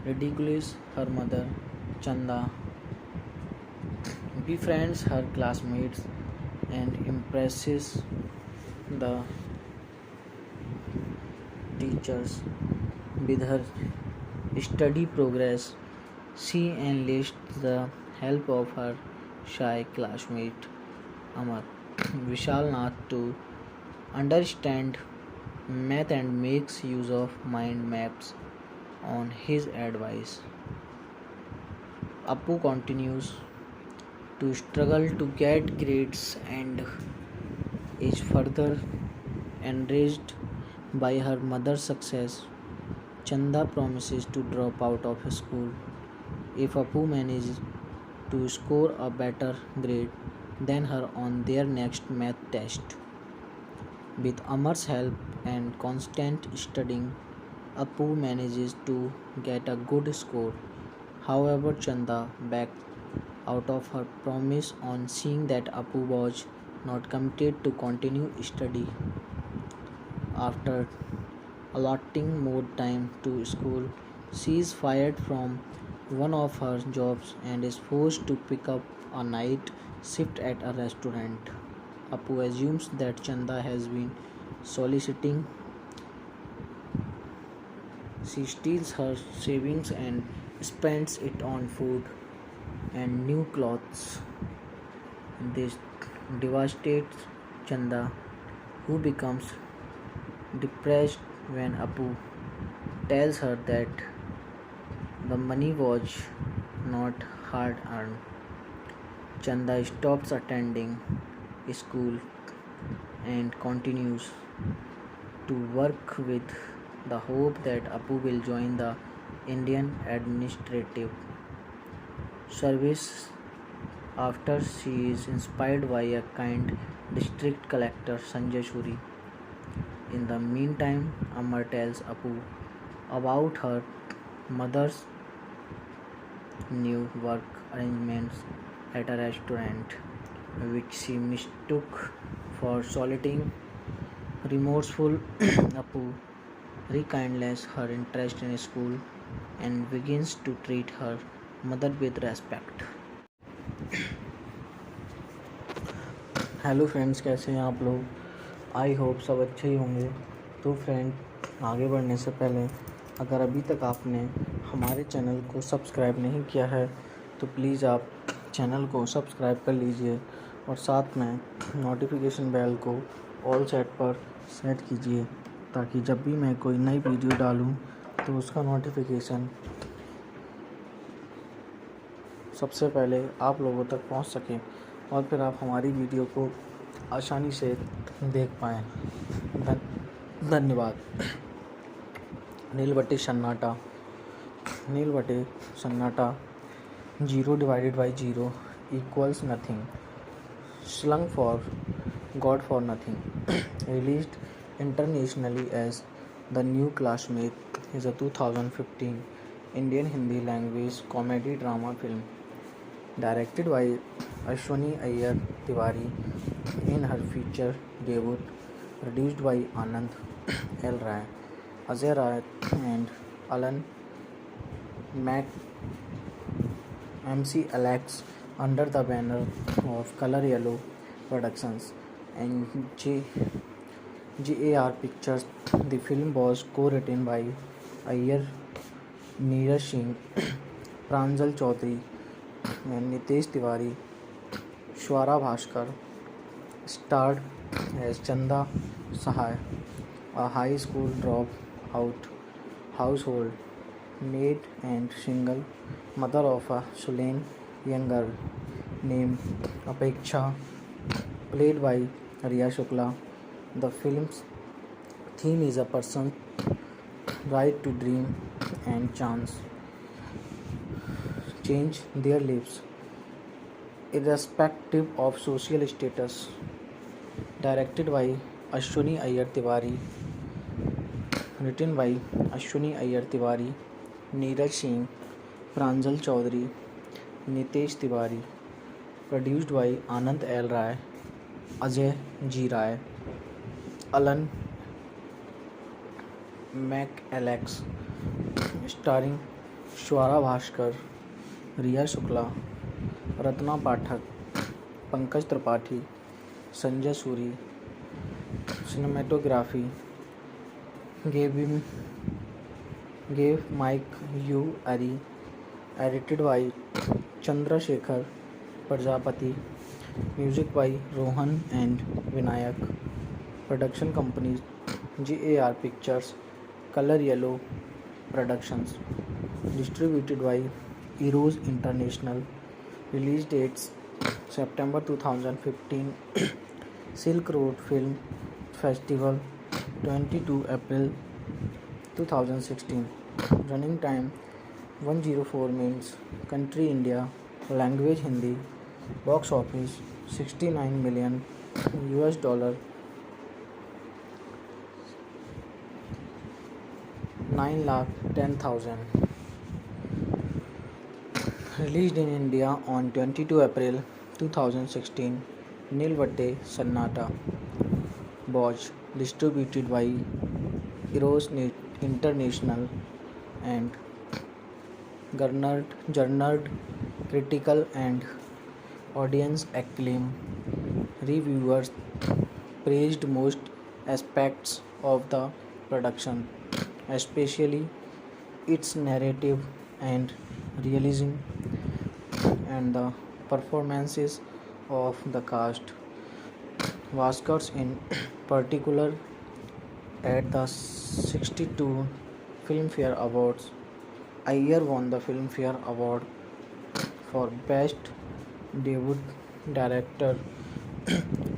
ridicules her mother. Chanda befriends her classmates and impresses the teachers with her study progress. She enlists the help of her shy classmate Amar Vishal Nath to understand math and makes use of mind maps on his advice. Apu continues to struggle to get grades and is further enraged by her mother's success. Chanda promises to drop out of school if Apu manages to score a better grade than her on their next math test. With Amar's help and constant studying, Apu manages to get a good score. However, Chanda backed out of her promise on seeing that Apu was not committed to continue study. After allotting more time to school, she is fired from one of her jobs and is forced to pick up a night shift at a restaurant. Apu assumes that Chanda has been soliciting. She steals her savings and spends it on food and new clothes. This devastates Chanda, who becomes depressed when Apu tells her that the money was not hard earned. Chanda stops attending school and continues to work with the hope that Apu will join the Indian Administrative Service after she is inspired by a kind district collector Sanjay Shuri. In the meantime, Amar tells Apu about her mother's new work arrangements at a restaurant, which she mistook for soliciting. Remorseful, Apu rekindles her interest in school and begins to treat her mother with respect. Hello friends, कैसे हैं आप लोग? I hope सब अच्छे ही होंगे। तो friend, आगे बढ़ने से पहले अगर अभी तक आपने हमारे चैनल को सब्सक्राइब नहीं किया है तो प्लीज़ आप चैनल को सब्सक्राइब कर लीजिए और साथ में नोटिफिकेशन बेल को ऑल सेट पर सेट कीजिए ताकि जब भी मैं कोई नई वीडियो डालूं तो उसका नोटिफिकेशन सबसे पहले आप लोगों तक पहुंच सके और फिर आप हमारी वीडियो को आसानी से देख पाएँ। धन्यवाद। नील बटे सन्नाटा। नील बटे सन्नाटा 0 divided by 0 equals nothing. Slung for God for nothing. Released internationally as The New Classmate is a 2015 Indian Hindi language comedy drama film directed by Ashwani Iyer Tiwari in her feature debut, produced by Anand L. Rai, Ajay Rai and Alan MC Alex under the banner of Color Yellow Productions and JAR Pictures The film was co-written by Iyer, Neeraj Singh, Pranjal Chaudhary, and Nitesh Tiwari. Swara Bhaskar starred as Chanda Sahai, a high school dropout household maid and single mother of a slain young girl named Apeksha, played by Ria Shukla. The film's theme is a person's right to dream and chance change their lives irrespective of social status. Directed by Ashwini Iyer Tiwari, written by Ashwini Iyer Tiwari, Neeraj Singh, Pranjal Chaudhary, Nitesh Tiwari. Produced by Anand L. Rai, Ajay G. Rai, Alan McAlex. Starring Swara Bhaskar, Riya Shukla, Ratna Pathak, Pankaj Tripathi, Sanjay Suri. Cinematography gave Mike U. Ari, edited by Chandrasekhar Prajapati, music by Rohan and Vinayak. Production companies JAR Pictures, Color Yellow Productions. Distributed by Eros International. Release dates September 2015, Silk Road Film Festival 22 April 2016. Running time 104 minutes. Country India. Language Hindi. Box office 69 million US dollar, 9,10,000. Released in India on 22 April 2016. Nil Battey Sannata. Bosch. Distributed by Eros International and garnered critical and audience acclaim. Reviewers praised most aspects of the production, especially its narrative and realism and the performances of the cast. Oscars in particular at the 62 Filmfare Awards. Iyer won the Filmfare Award for Best Debut Director,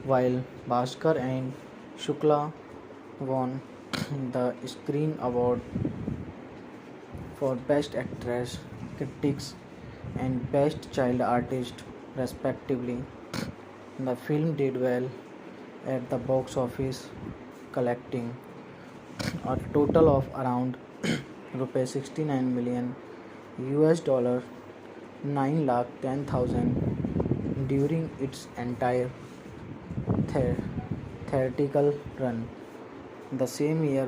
while Bhaskar and Shukla won the Screen Award for Best Actress, Critics, and Best Child Artist, respectively. The film did well at the box office, collecting a total of around rupees 69 million US dollar, 9,10,000 during its entire theatrical run. The same year,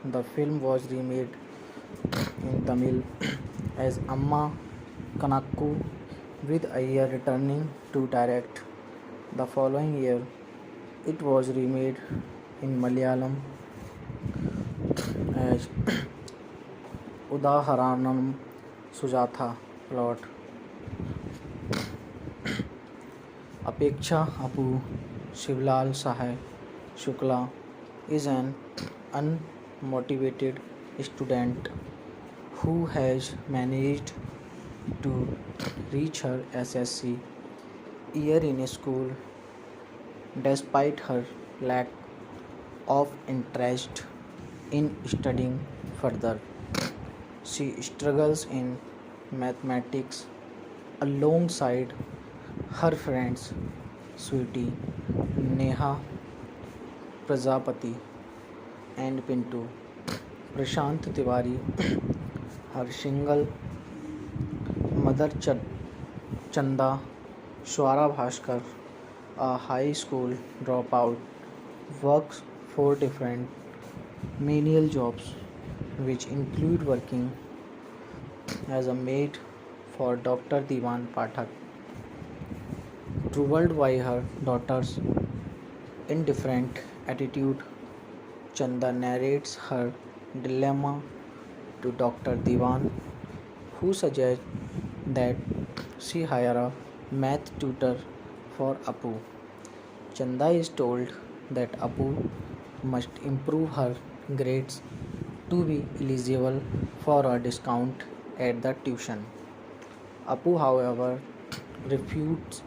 the film was remade in Tamil as Amma Kanakku, with Iyer returning to direct. The following year, it was remade in Malayalam as Udaharanam Sujatha plot. Apeksha Apu Shivlal Sahai Shukla is an unmotivated student who has managed to reach her SSC year in school despite her lack of interest in studying further. She struggles in mathematics alongside her friends Sweetie, Neha Prajapati, and Pintu. Prashant Tiwari, her single mother Chanda. Swara Bhaskar, a high school dropout, works 4 different menial jobs, which include working as a maid for Dr. Diwan Pathak. Troubled by her daughter's indifferent attitude, Chanda narrates her dilemma to Dr. Diwan, who suggests that she hire a math tutor for Apu. Chanda is told that Apu must improve her grades to be eligible for a discount at the tuition. Apu, however, refutes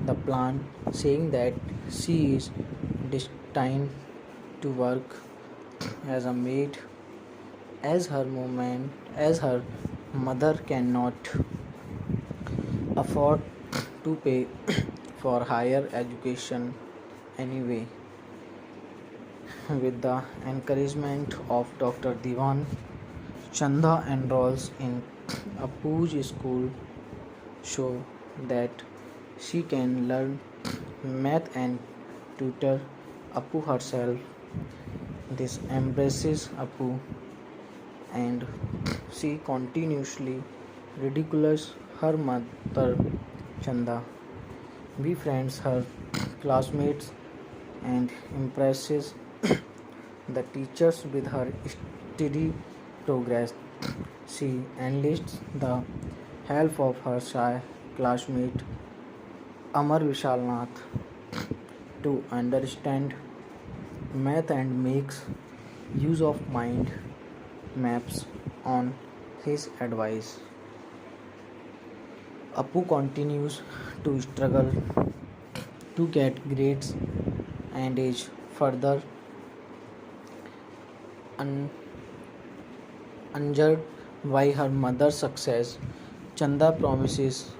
the plan, saying that she is destined to work as a maid as her mother cannot afford to pay for higher education anyway. With the encouragement of Dr. Diwan, Chanda enrolls in Apu's school so that she can learn math and tutor Apu herself. This embraces Apu and she continuously ridicules her mother. Chanda befriends her classmates and impresses the teachers with her steady progress. She enlists the help of her shy classmate Amar Vishalnath to understand math and makes use of mind maps on his advice. Apu continues to struggle to get grades and is further un- injured by her mother's success. Chanda promises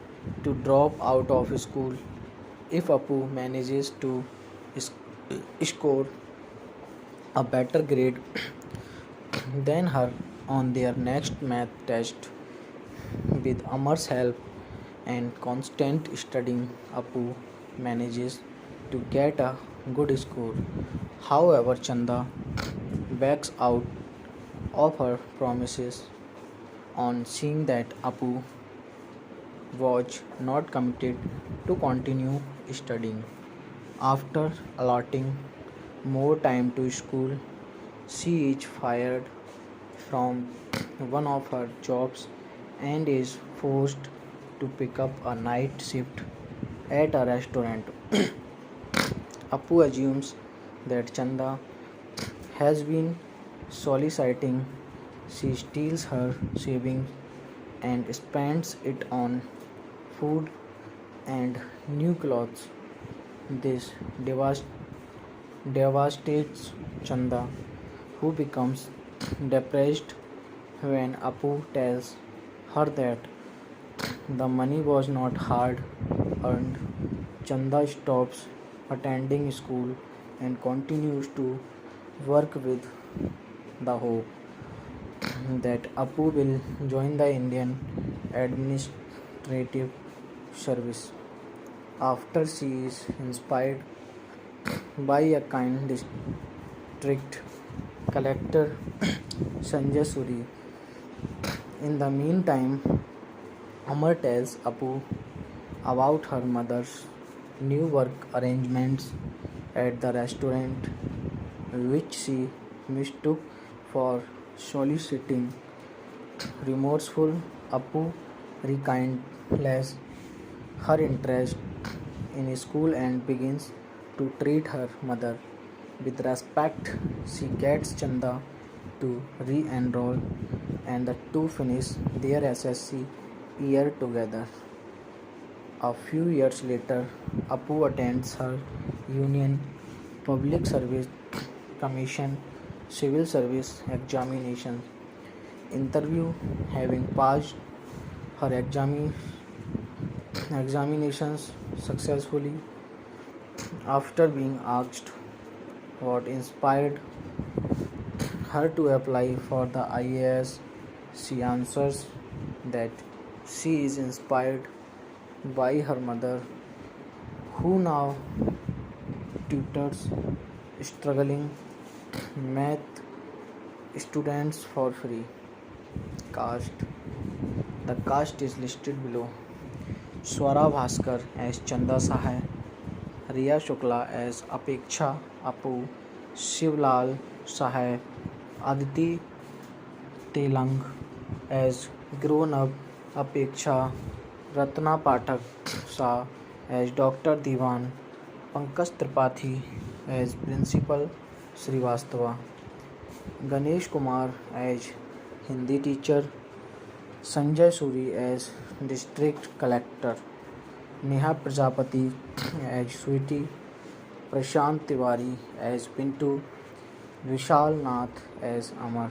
to drop out of school if Apu manages to s- score a better grade than her on their next math test. With Amar's help and constant studying, Apu manages to get a good score. However, Chanda backs out of her promises on seeing that Apu was not committed to continue studying. After allotting more time to school, she is fired from one of her jobs and is forced to pick up a night shift at a restaurant. Apu assumes that Chanda has been soliciting. She steals her savings and spends it on food and new clothes. This devastates Chanda, who becomes depressed when Apu tells her that the money was not hard earned. Chanda stops attending school and continues to work with the hope that Apu will join the Indian Administrative Service. After she is inspired by a kind district collector Sanjay Suri. In the meantime, Amar tells Apu about her mother's new work arrangements at the restaurant, which she mistook for soliciting. Remorseful, Apu rekindles her interest in school and begins to treat her mother with respect. She gets Chanda to re-enroll and the two finish their SSC year together. A few years later, Apu attends her Union Public Service Commission civil service examination interview. Having passed her examinations successfully, after being asked what inspired her to apply for the IAS, she answers that she is inspired by her mother, who now tutors struggling math students for free. Cast. The cast is listed below. Swara Bhaskar as Chanda Sahai, Ria Shukla as Apeksha Apu, Shivlal Sahay, Aditi Telang as grown up Apeksha, Ratna Pathak Sa as Dr. Diwan, Pankaj Tripathi as Principal Srivastava, Ganesh Kumar as Hindi teacher, Sanjay Suri as District Collector, Neha Prajapati as Sweetie, Prashant Tiwari as Pintu, Vishal Nath as Amar.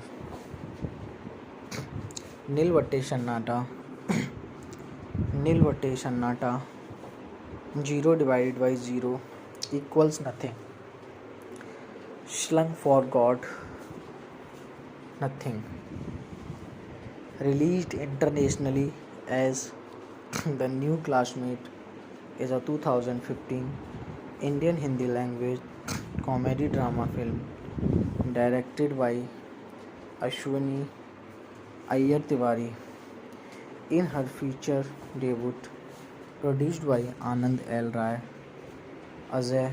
Nil Battey Sannata. Nil Battey Sannata. 0 divided by 0 equals nothing. Slung for God, nothing. Released internationally as The New Classmate is a 2015 Indian Hindi language comedy drama film directed by Ashwini Iyer Tiwari. In her feature debut, produced by Anand L. Rai, Ajay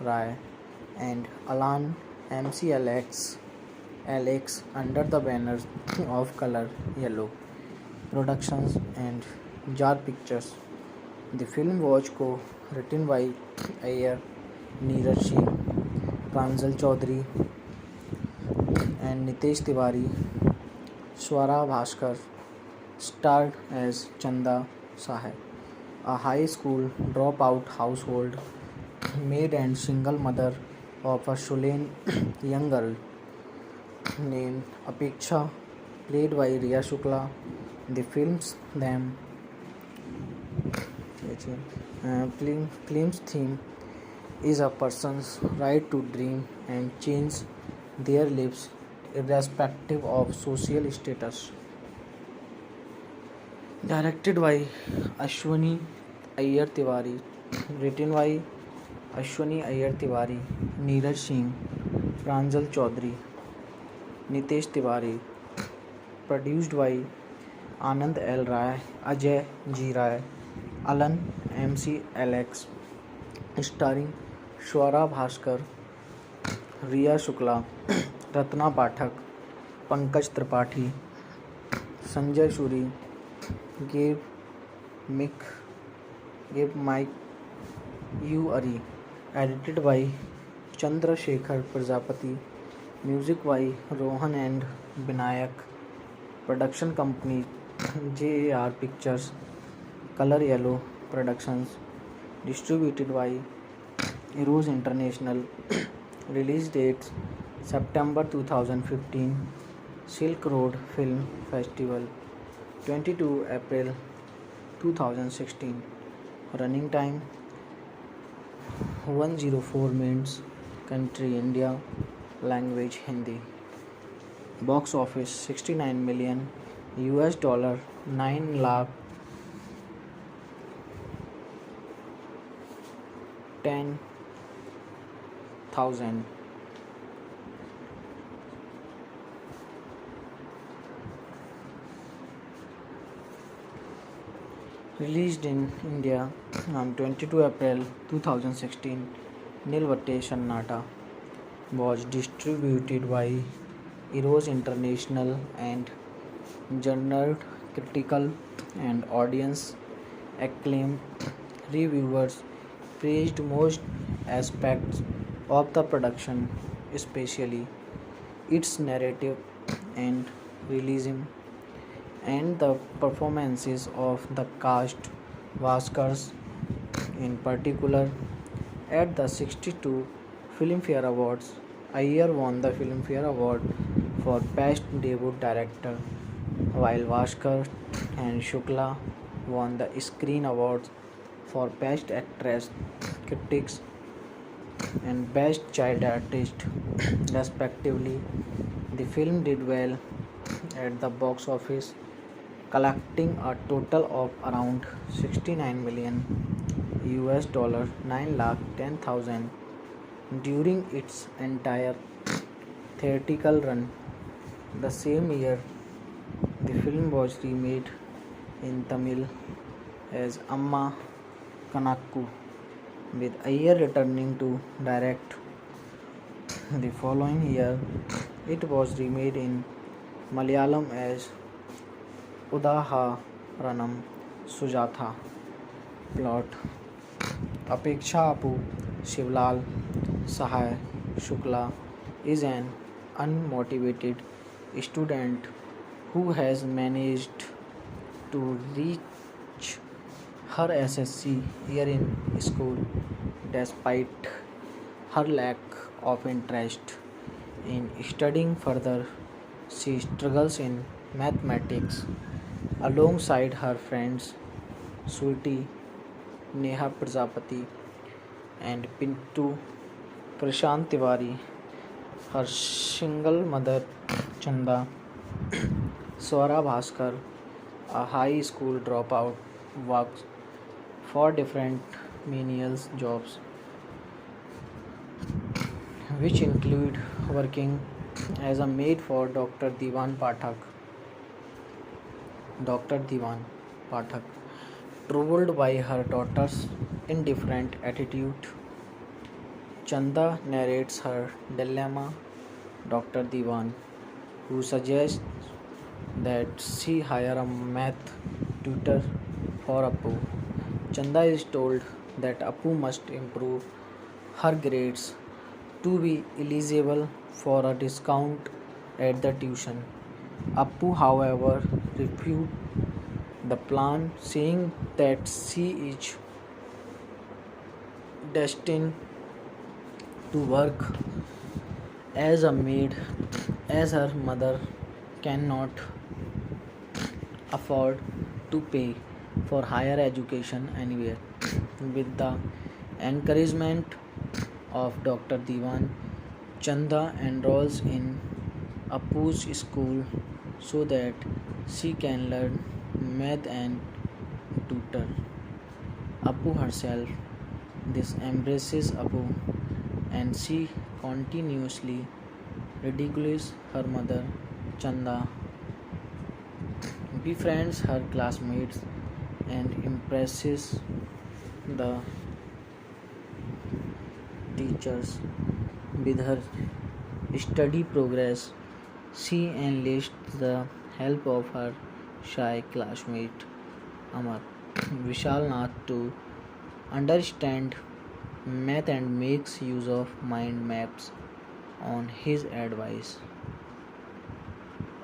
Rai, and Alan MCLX Alex under the banners of Color Yellow Productions and Jar Pictures. The film was co-written by Iyer, Neeraj Singh, Pranjal Chaudhary, and Nitesh Tiwari. Swara Bhaskar starred as Chanda Sahay, a high school dropout household maid and single mother of a Shulen young girl named Apeksha, played by Ria Shukla. The film's theme is a person's right to dream and change their lives irrespective of social status. Directed by Ashwini Iyer Tiwari, written by Ashwini Iyer Tiwari, Neeraj Singh, Pranjal Chaudhary, Nitesh Tiwari, produced by Anand L. Rai, Ajay G. Rai, Alan MC Alex, starring Swara Bhaskar, Ria Shukla, Ratna Pathak, Pankaj Tripathi, Sanjay Suri, gave Mick gave Mike U. Ari, edited by Chandra Shekhar Prajapati, music by Rohan and Binayak, production company JAR Pictures, Color Yellow Productions, distributed by Eros International, release dates September 2015, Silk Road Film Festival, 22 April 2016, running time 104 minutes, country India, language Hindi, box office 69 million US dollar, 9 lakh 10,000. Released in India on 22 April 2016, Nil Battey Sannata was distributed by Eros International and garnered critical and audience acclaim. Reviewers praised most aspects of the production, especially its narrative and realism and the performances of the cast. Vaskars, in particular, at the 62 Filmfare Awards, Iyer won the Filmfare Award for Best Debut Director, while Vaskar and Shukla won the Screen Awards for Best Actress, Critics, and Best Child Artist, respectively. The film did well at the box office, collecting a total of around 69 million US dollar, 9 lakh 10,000 during its entire theatrical run. The same year, the film was remade in Tamil as Amma Kanakku, with Iyer returning to direct The following year, it was remade in Malayalam as Udaharanam Sujatha. Plot: Apeksha Apu Shivlal Sahai Shukla is an unmotivated student who has managed to reach her SSC year in school despite her lack of interest in studying further. She struggles in mathematics alongside her friends Sweetie, Neha Prajapati, and Pintu Prashant Tiwari. Her single mother Chanda, Swara Bhaskar, a high school dropout, works for different menial jobs, which include working as a maid for Dr. Diwan Pathak. Troubled by her daughter's indifferent attitude, Chanda narrates her dilemma. Dr. Diwan, who suggests that she hire a math tutor for Apu. Chanda is told that Apu must improve her grades to be eligible for a discount at the tuition. Apu, however, refused the plan, saying that she is destined to work as a maid as her mother cannot afford to pay for higher education anywhere. With the encouragement of Dr. Diwan, Chanda enrolls in Apu's school so that she can learn math and tutor Apu herself. This embraces Apu, and she continuously ridicules her mother. Chanda befriends her classmates and impresses the teachers with her study progress. She enlists the help of her shy classmate Amar Vishal Nath to understand math and makes use of mind maps on his advice.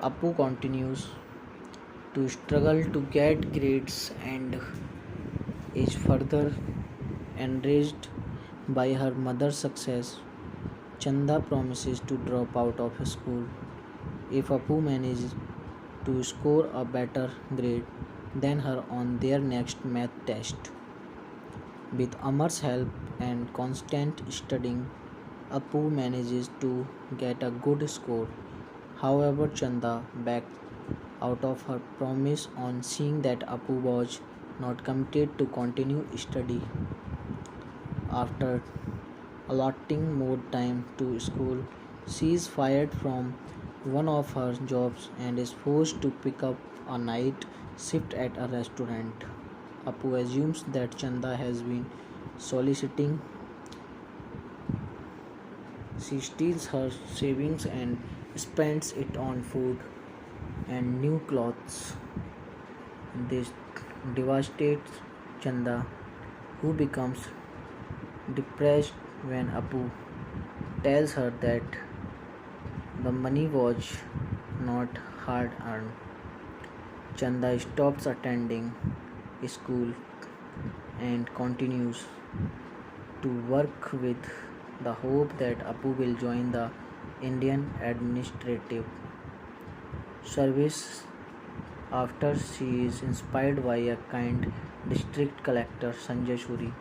Apu continues to struggle to get grades and is further enraged by her mother's success. Chanda promises to drop out of school if Apu manages to score a better grade than her on their next math test. With Amar's help and constant studying, Apu manages to get a good score. However, Chanda backed out of her promise on seeing that Apu was not committed to continue study. After allotting more time to school, she is fired from one of her jobs and is forced to pick up a night shift at a restaurant. Apu assumes that Chanda has been soliciting. She steals her savings and spends it on food and new clothes. This devastates Chanda, who becomes depressed when Apu tells her that the money was not hard earned. Chanda stops attending school and continues to work with the hope that Apu will join the Indian Administrative Service after she is inspired by a kind district collector Sanjay Shuri.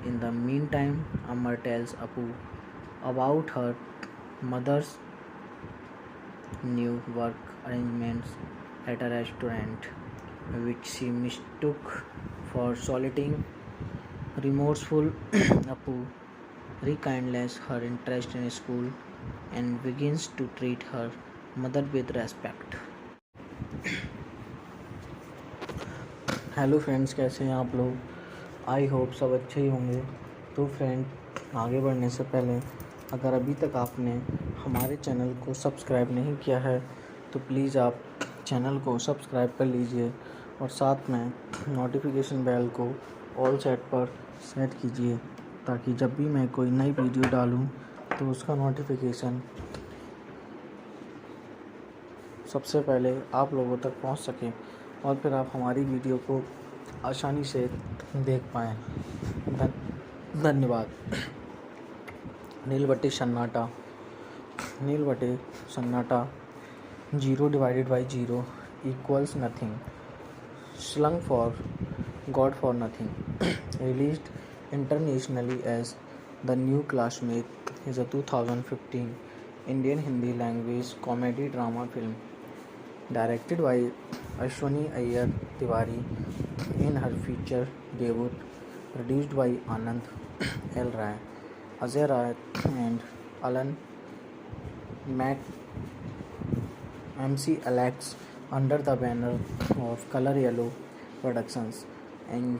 In the meantime, Amar tells Apu about her mother's new work arrangements at a restaurant, which she mistook for soliciting. Remorseful, Apu rekindles her interest in school and begins to treat her mother with respect. Hello friends, कैसे हैं आप लोग? I hope सब अच्छे ही होंगे। तो friend, आगे बढ़ने से पहले अगर अभी तक आपने हमारे चैनल को सब्सक्राइब नहीं किया है तो प्लीज़ आप चैनल को सब्सक्राइब कर लीजिए और साथ में नोटिफिकेशन बेल को ऑल सेट पर सेट कीजिए ताकि जब भी मैं कोई नई वीडियो डालूं तो उसका नोटिफिकेशन सबसे पहले आप लोगों तक पहुंच सके और फिर आप हमारी वीडियो को आसानी से देख पाएँ। धन्यवाद। नील बट्टी सन्नाटा। नील बटे सन्नाटा 0 divided by 0 equals nothing. Slung for God for nothing. Released internationally as The New Classmate is a 2015 Indian Hindi language comedy drama film directed by Ashwani Iyer Tiwari in her feature debut, produced by Anand L. Rai, Ajay Rai and Alan MC Alex under the banner of Color Yellow Productions and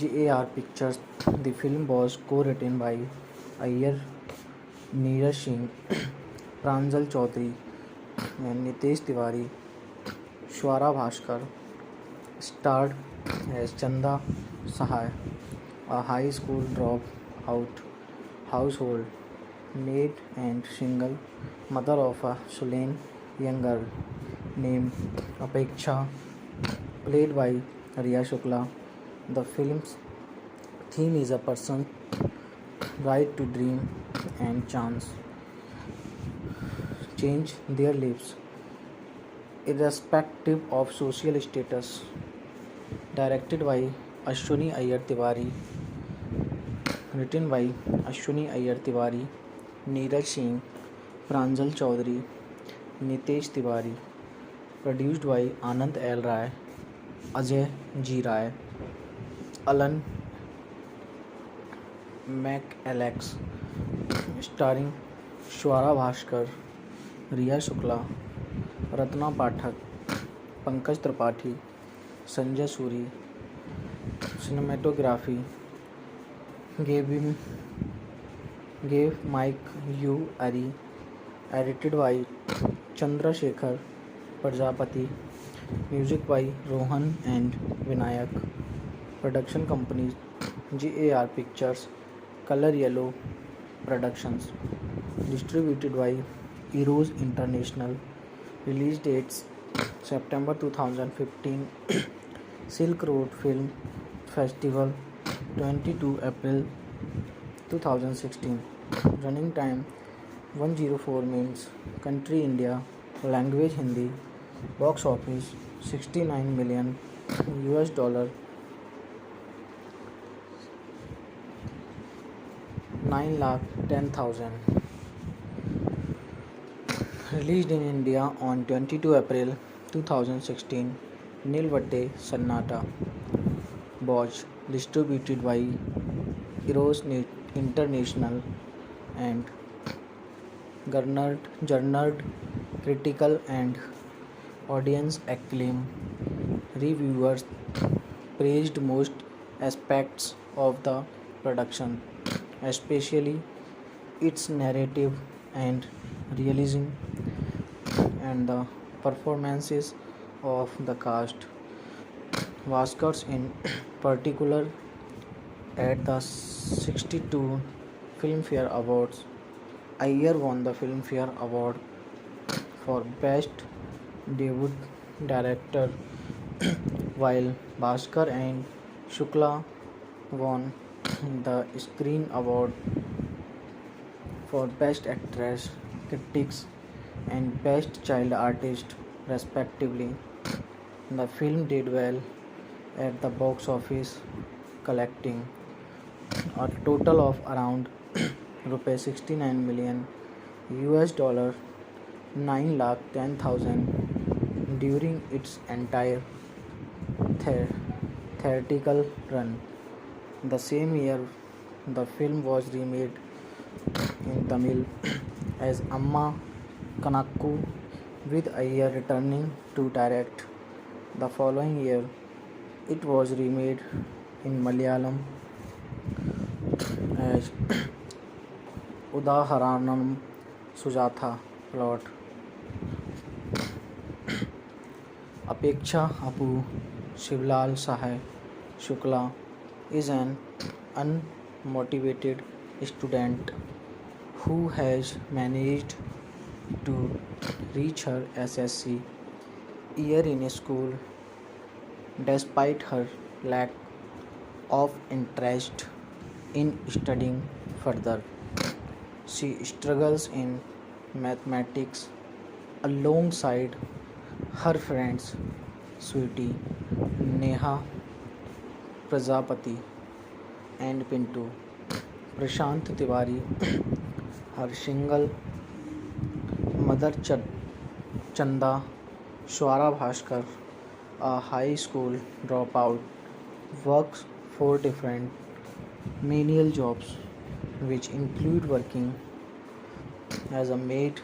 GAR Pictures. The film was co-written by Iyer, Neeraj Singh, Pranjal Chaudhary and Nitesh Tiwari. Swara Bhaskar starred as Chanda Sahai, a high school dropout household maid and single mother of a slain young girl named Apeksha, played by Ria Shukla. The film's theme is a person's right to dream and chance change their lives, irrespective of social status. Directed by Ashwani Iyer Tiwari, written by Ashwani Iyer Tiwari, Neeraj Singh, Pranjal Chaudhary, Nitesh Tiwari. Produced by Anand L. Rai, Ajay G. Rai, Alan McAlex. Starring Swara Bhaskar, Ria Shukla, Ratna Pathak, Pankaj Tripathi, Sanjay Suri. Cinematography gave Mike U. Ari. Edited by Chandrasekhar Prajapati. Music by Rohan and Vinayak. Production companies GAR Pictures, Color Yellow Productions. Distributed by Eros International. Release dates September 2015 Silk Road Film Festival 22 April 2016. Running time 104 minutes. Country India. Language Hindi. Box office 69 million US dollar, 9,10,000. Released in India on 22 April 2016. Nil Battey Sannata. Bosch. Distributed by Eros International and garnered critical and audience acclaim. Reviewers praised most aspects of the production, especially its narrative and realism and the performances of the cast. Oscars in particular at the 62 Filmfare Awards. Iyer won the Filmfare Award for Best Debut Director, while Bhaskar and Shukla won the Screen Award for Best Actress, Critics, and Best Child Artist, respectively. The film did well at the box office, collecting a total of around rupees 69 million US dollar, 9,10,000 during its entire theatrical run. The same year, the film was remade in Tamil as Amma Kanakku, with Iyer returning to direct. The following year, it was remade in Malayalam as Udaharanam Sujatha plot. Apeksha Apu Shivlal Sahai Shukla is an unmotivated student who has managed to reach her SSC year in school despite her lack of interest in studying further. She struggles in mathematics alongside her friends Sweetie, Neha Prajapati, and Pintu. Prashant Tiwari, her single mother Chanda, Swara Bhaskar, a high school dropout, works four different menial jobs, which include working as a maid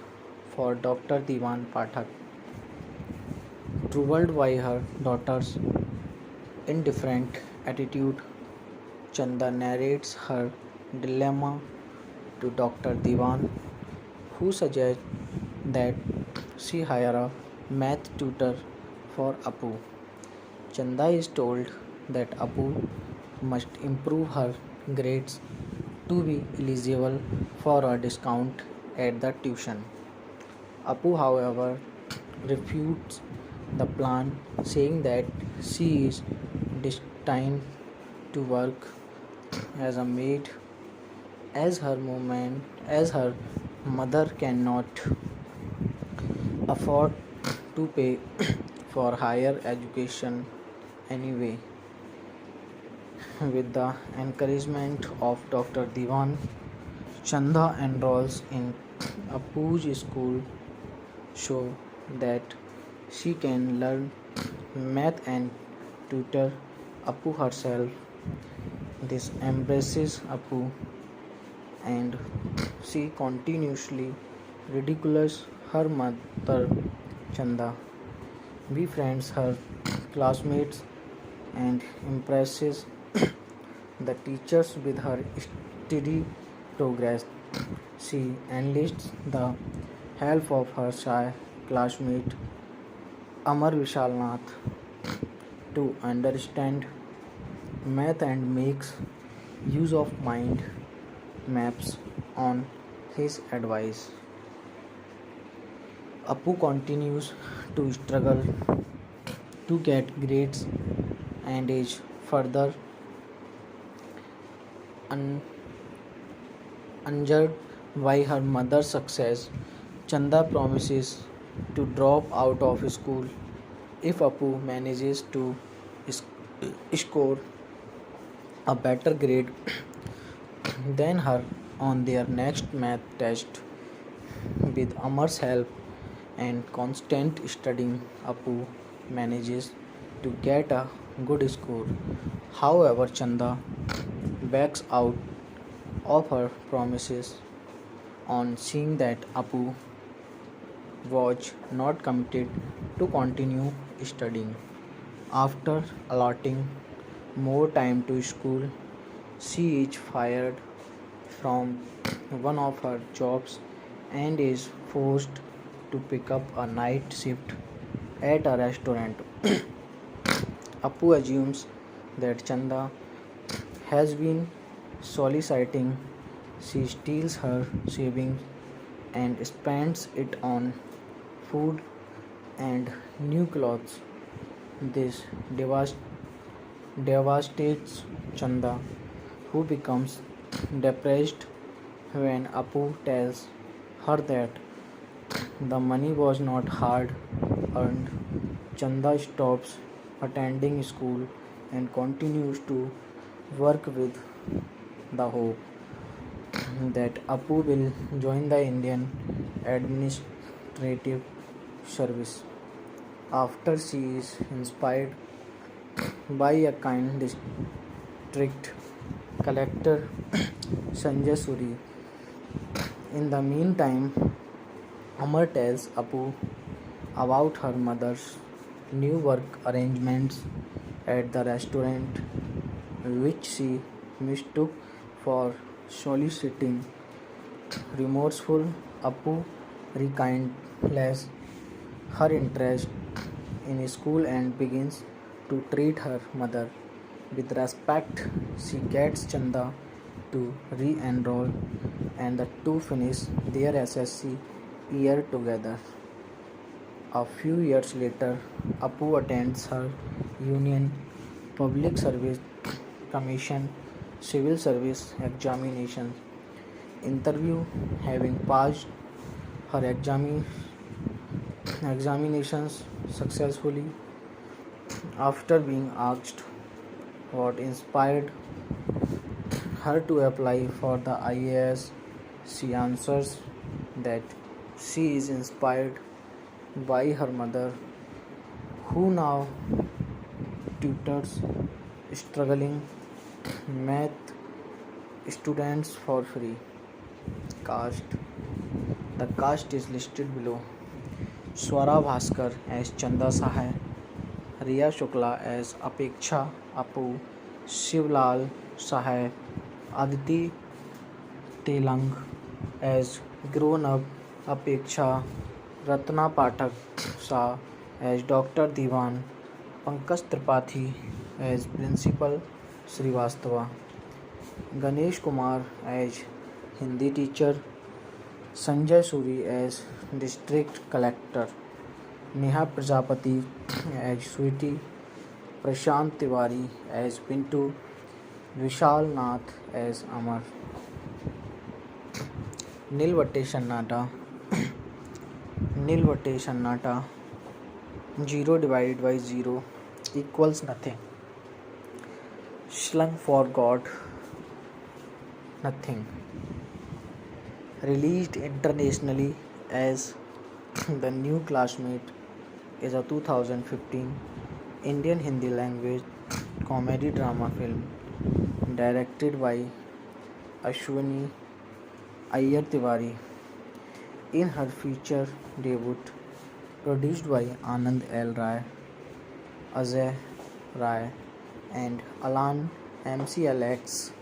for Dr. Diwan Pathak. Troubled by her daughter's indifferent attitude, Chanda narrates her dilemma to Dr. Diwan, who suggests that she hire a math tutor for Apu. Chanda is told that Apu must improve her grades to be eligible for a discount at the tuition. Apu, however, refutes the plan, saying that she is destined to work as a maid as her mother cannot afford to pay for higher education anyway. With the encouragement of Dr. Diwan, Chanda enrolls in Apu's school so that she can learn math and tutor Apu herself. This embraces Apu and she continuously ridicules her mother Chanda, befriends her classmates and impresses the teachers with her steady progress. She enlists the help of her shy classmate Amar Vishalnath to understand math and makes use of mind maps on his advice. Apu continues to struggle to get grades and is further un- injured by her mother's success. Chanda promises to drop out of school if Apu manages to score a better grade than her on their next math test. With Amar's help and constant studying, Apu manages to get a good score. However, Chanda backs out of her promises on seeing that Apu was not committed to continue studying. After allotting more time to school, she is fired from one of her jobs and is forced to pick up a night shift at a restaurant. Apu assumes that Chanda has been soliciting. She steals her savings and spends it on food and new clothes. This devastates Chanda, who becomes depressed when Apu tells her that the money was not hard earned. Chanda stops attending school and continues to work with the hope that Apu will join the Indian Administrative Service. After she is inspired by a kind district collector Sanjay Suri. In the meantime, Amar tells Apu about her mother's new work arrangements at the restaurant, which she mistook for soliciting. Remorseful, Apu rekindles her interest in school and begins to treat her mother with respect. She gets Chanda to re enroll, and the two finish their SSC year together. A few years later, Apu attends her Union Public Service Commission civil service examination interview. Having passed her examinations successfully, after being asked what inspired her to apply for the IAS, she answers that she is inspired by her mother, who now tutors struggling math students for free. Cast. The cast is listed below. Swara Bhaskar as Chanda Sahay, Ria Shukla as Apeksha Apu, Shivlal Sahay, Aditi Telang as grown-up Apeksha, Ratna Pathak Shah as Dr. Diwan, Pankaj Tripathi as Principal Srivastava, Ganesh Kumar as Hindi teacher, Sanjay Suri as District Collector, Neha Prajapati as Sweetie, Prashant Tiwari as Pintu, Vishal Nath as Amar. Nil Battey Sannata. Nil Battey Sannata. 0 divided by 0 equals nothing. Slung for God, nothing. Released internationally as The New Classmate is a 2015 Indian Hindi language comedy drama film directed by Ashwini Iyer Tiwari. In her feature debut, produced by Anand L. Rai, Ajay Rai, and Alan MCLX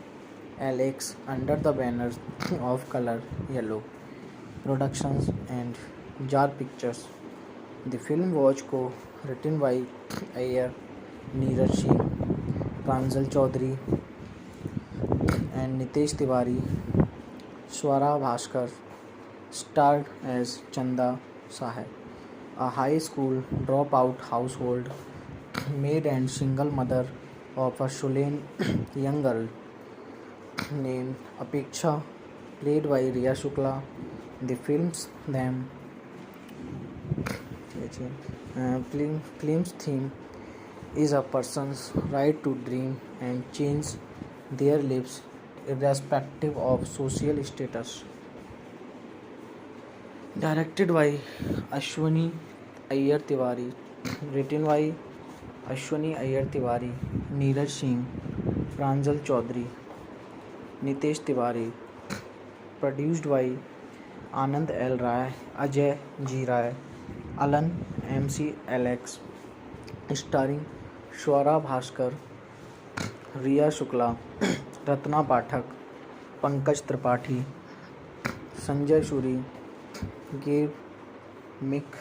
Alex under the banners of Color Yellow Productions and Jar Pictures. The film was co-written by Iyer, Neeraj Singh, Pranjal Chaudhary, and Nitesh Tiwari. Swara Bhaskar starred as Chanda Sahay, a high school dropout household maid and single mother of a Shulen young girl named Apeksha, played by Ria Shukla. The film's theme is a person's right to dream and change their lives irrespective of social status. Directed by Ashwini Iyer Tiwari, written by Ashwini Iyer Tiwari, Neeraj Singh, Pranjal Chaudhary, Nitesh Tiwari, produced by Anand L. Rai, Ajay G. Rai, Alan MC Alex, starring Swara Bhaskar, Ria Shukla, Ratna Pathak, Pankaj Tripathi, Sanjay Suri, gave Mike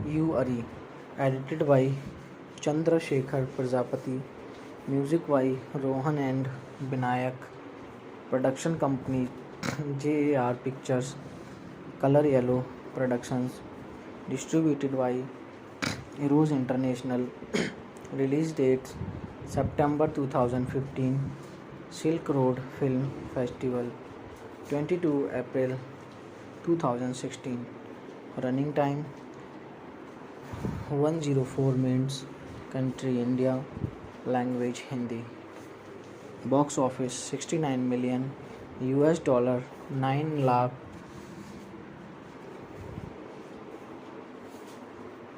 U. Ari, edited by Chandra Shekhar Prajapati, music by Rohan and Binayak, production company JAR Pictures, Color Yellow Productions, distributed by Eros International. Release dates September 2015, Silk Road Film Festival, 22 April 2016. Running time 104 minutes. Country India. Language Hindi. Box office 69 million US dollar, 9 lakh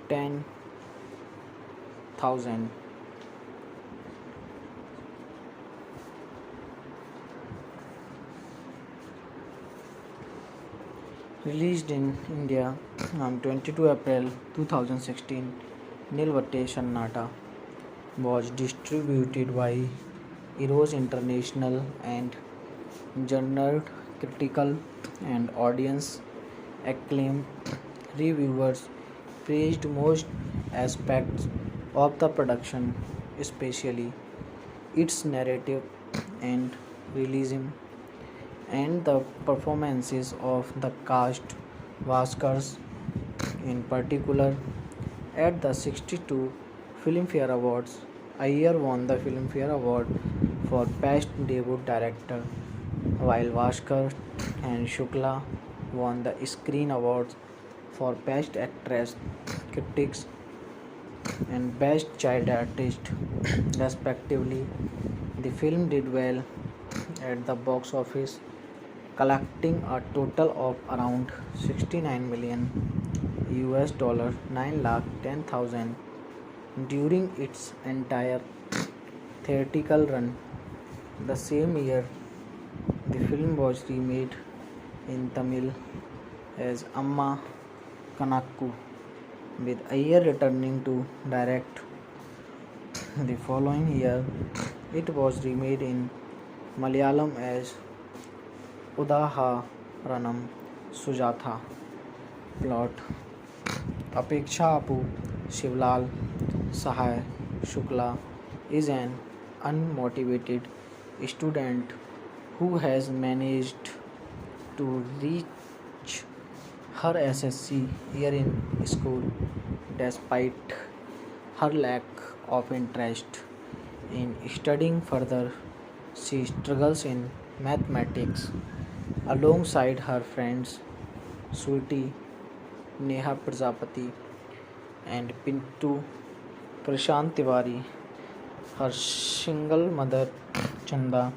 10,000. Released in India on 22 April 2016. Nil Battey Sannata was distributed by Eros International and Genre critical and audience acclaim. Reviewers praised most aspects of the production, especially its narrative and realism, and the performances of the cast. Vaskars, in particular, at the 62 Filmfare Awards, Iyer won the Filmfare Award for Best Debut Director, while Vaskar and Shukla won the Screen Awards for Best Actress, Critics, and Best Child Artist, respectively. The film did well at the box office, collecting a total of around 69 million US dollar 9,10,000 during its entire theatrical run. The same year, the film was remade in Tamil as Amma Kanakku, with Iyer returning to direct. The following year, it was remade in Malayalam as Udaharanam Sujatha. Plot: Apeksha Apu Shivlal Sahai Shukla is an unmotivated student who has managed to reach her SSC year in school despite her lack of interest in studying further. She struggles in mathematics alongside her friends Sweetie, Neha Prajapati, and Pintu Prashant Tiwari. Her single mother Chanda,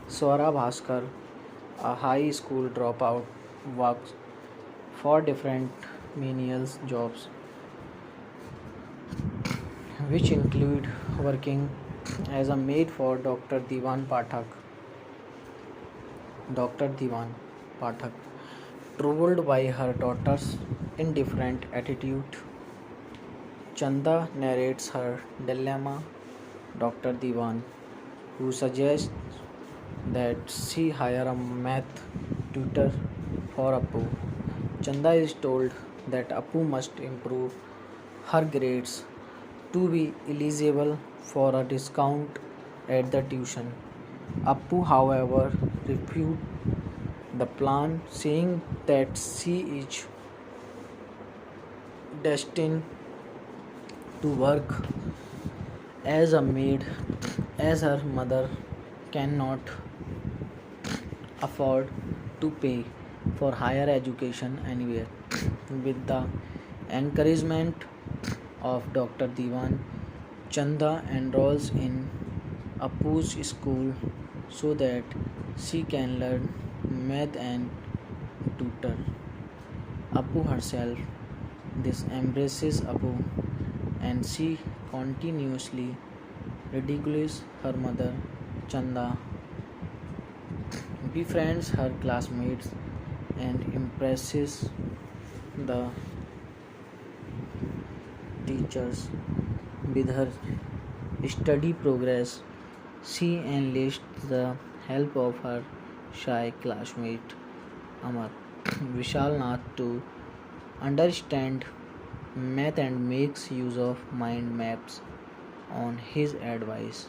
Swara Bhaskar, a high school dropout, works for different menial jobs, which include working as a maid for Dr. Divan Pathak, troubled by her daughter's indifferent attitude. Chanda narrates her dilemma. Dr. Divan, who suggests that she hire a math tutor for Apu. Chanda is told that Apu must improve her grades to be eligible for a discount at the tuition. Apu, however, refutes the plan, saying that she is destined to work as a maid as her mother cannot afford to pay for higher education anywhere. With the encouragement of Dr. Diwan, Chanda enrolls in Apu's school so that she can learn math and tutor Apu herself. This embraces Apu, and she continuously ridicules her mother. Chanda befriends her classmates and impresses the teachers with her study progress. She enlists the help of her shy classmate Amar Vishal Nath to understand math and makes use of mind maps on his advice.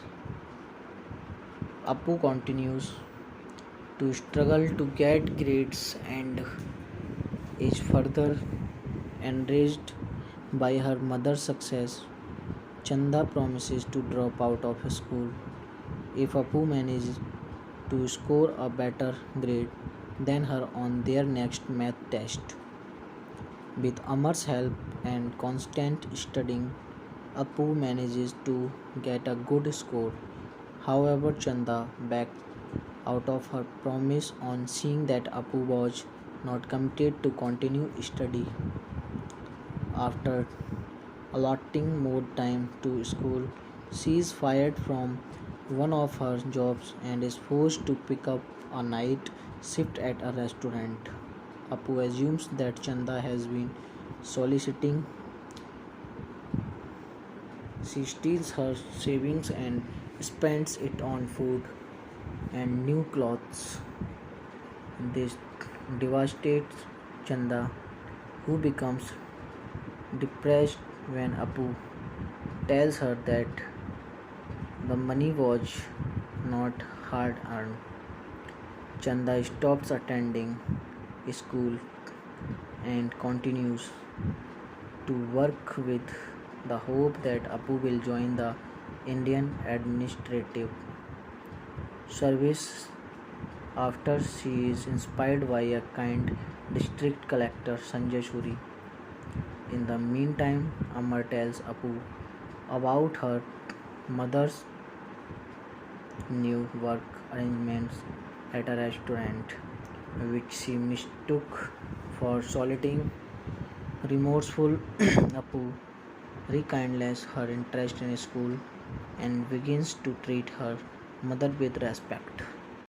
Apu continues to struggle to get grades and is further enraged by her mother's success. Chanda promises to drop out of school if Apu manages to score a better grade than her on their next math test. With Amar's help and constant studying, Apu manages to get a good score. However, Chanda backed out of her promise on seeing that Apu was not committed to continue study. After allotting more time to school, she is fired from one of her jobs and is forced to pick up a night shift at a restaurant. Apu assumes that Chanda has been soliciting. She steals her savings and spends it on food. and new clothes. This devastates Chanda, who becomes depressed when Apu tells her that the money was not hard earned. Chanda stops attending school and continues to work with the hope that Apu will join the Indian Administrative Service after she is inspired by a kind district collector Sanjay Shuri. In the meantime, Amar tells Apu about her mother's new work arrangements at a restaurant, which she mistook for soliciting. Remorseful, Apu rekindles her interest in school and begins to treat her mother with respect.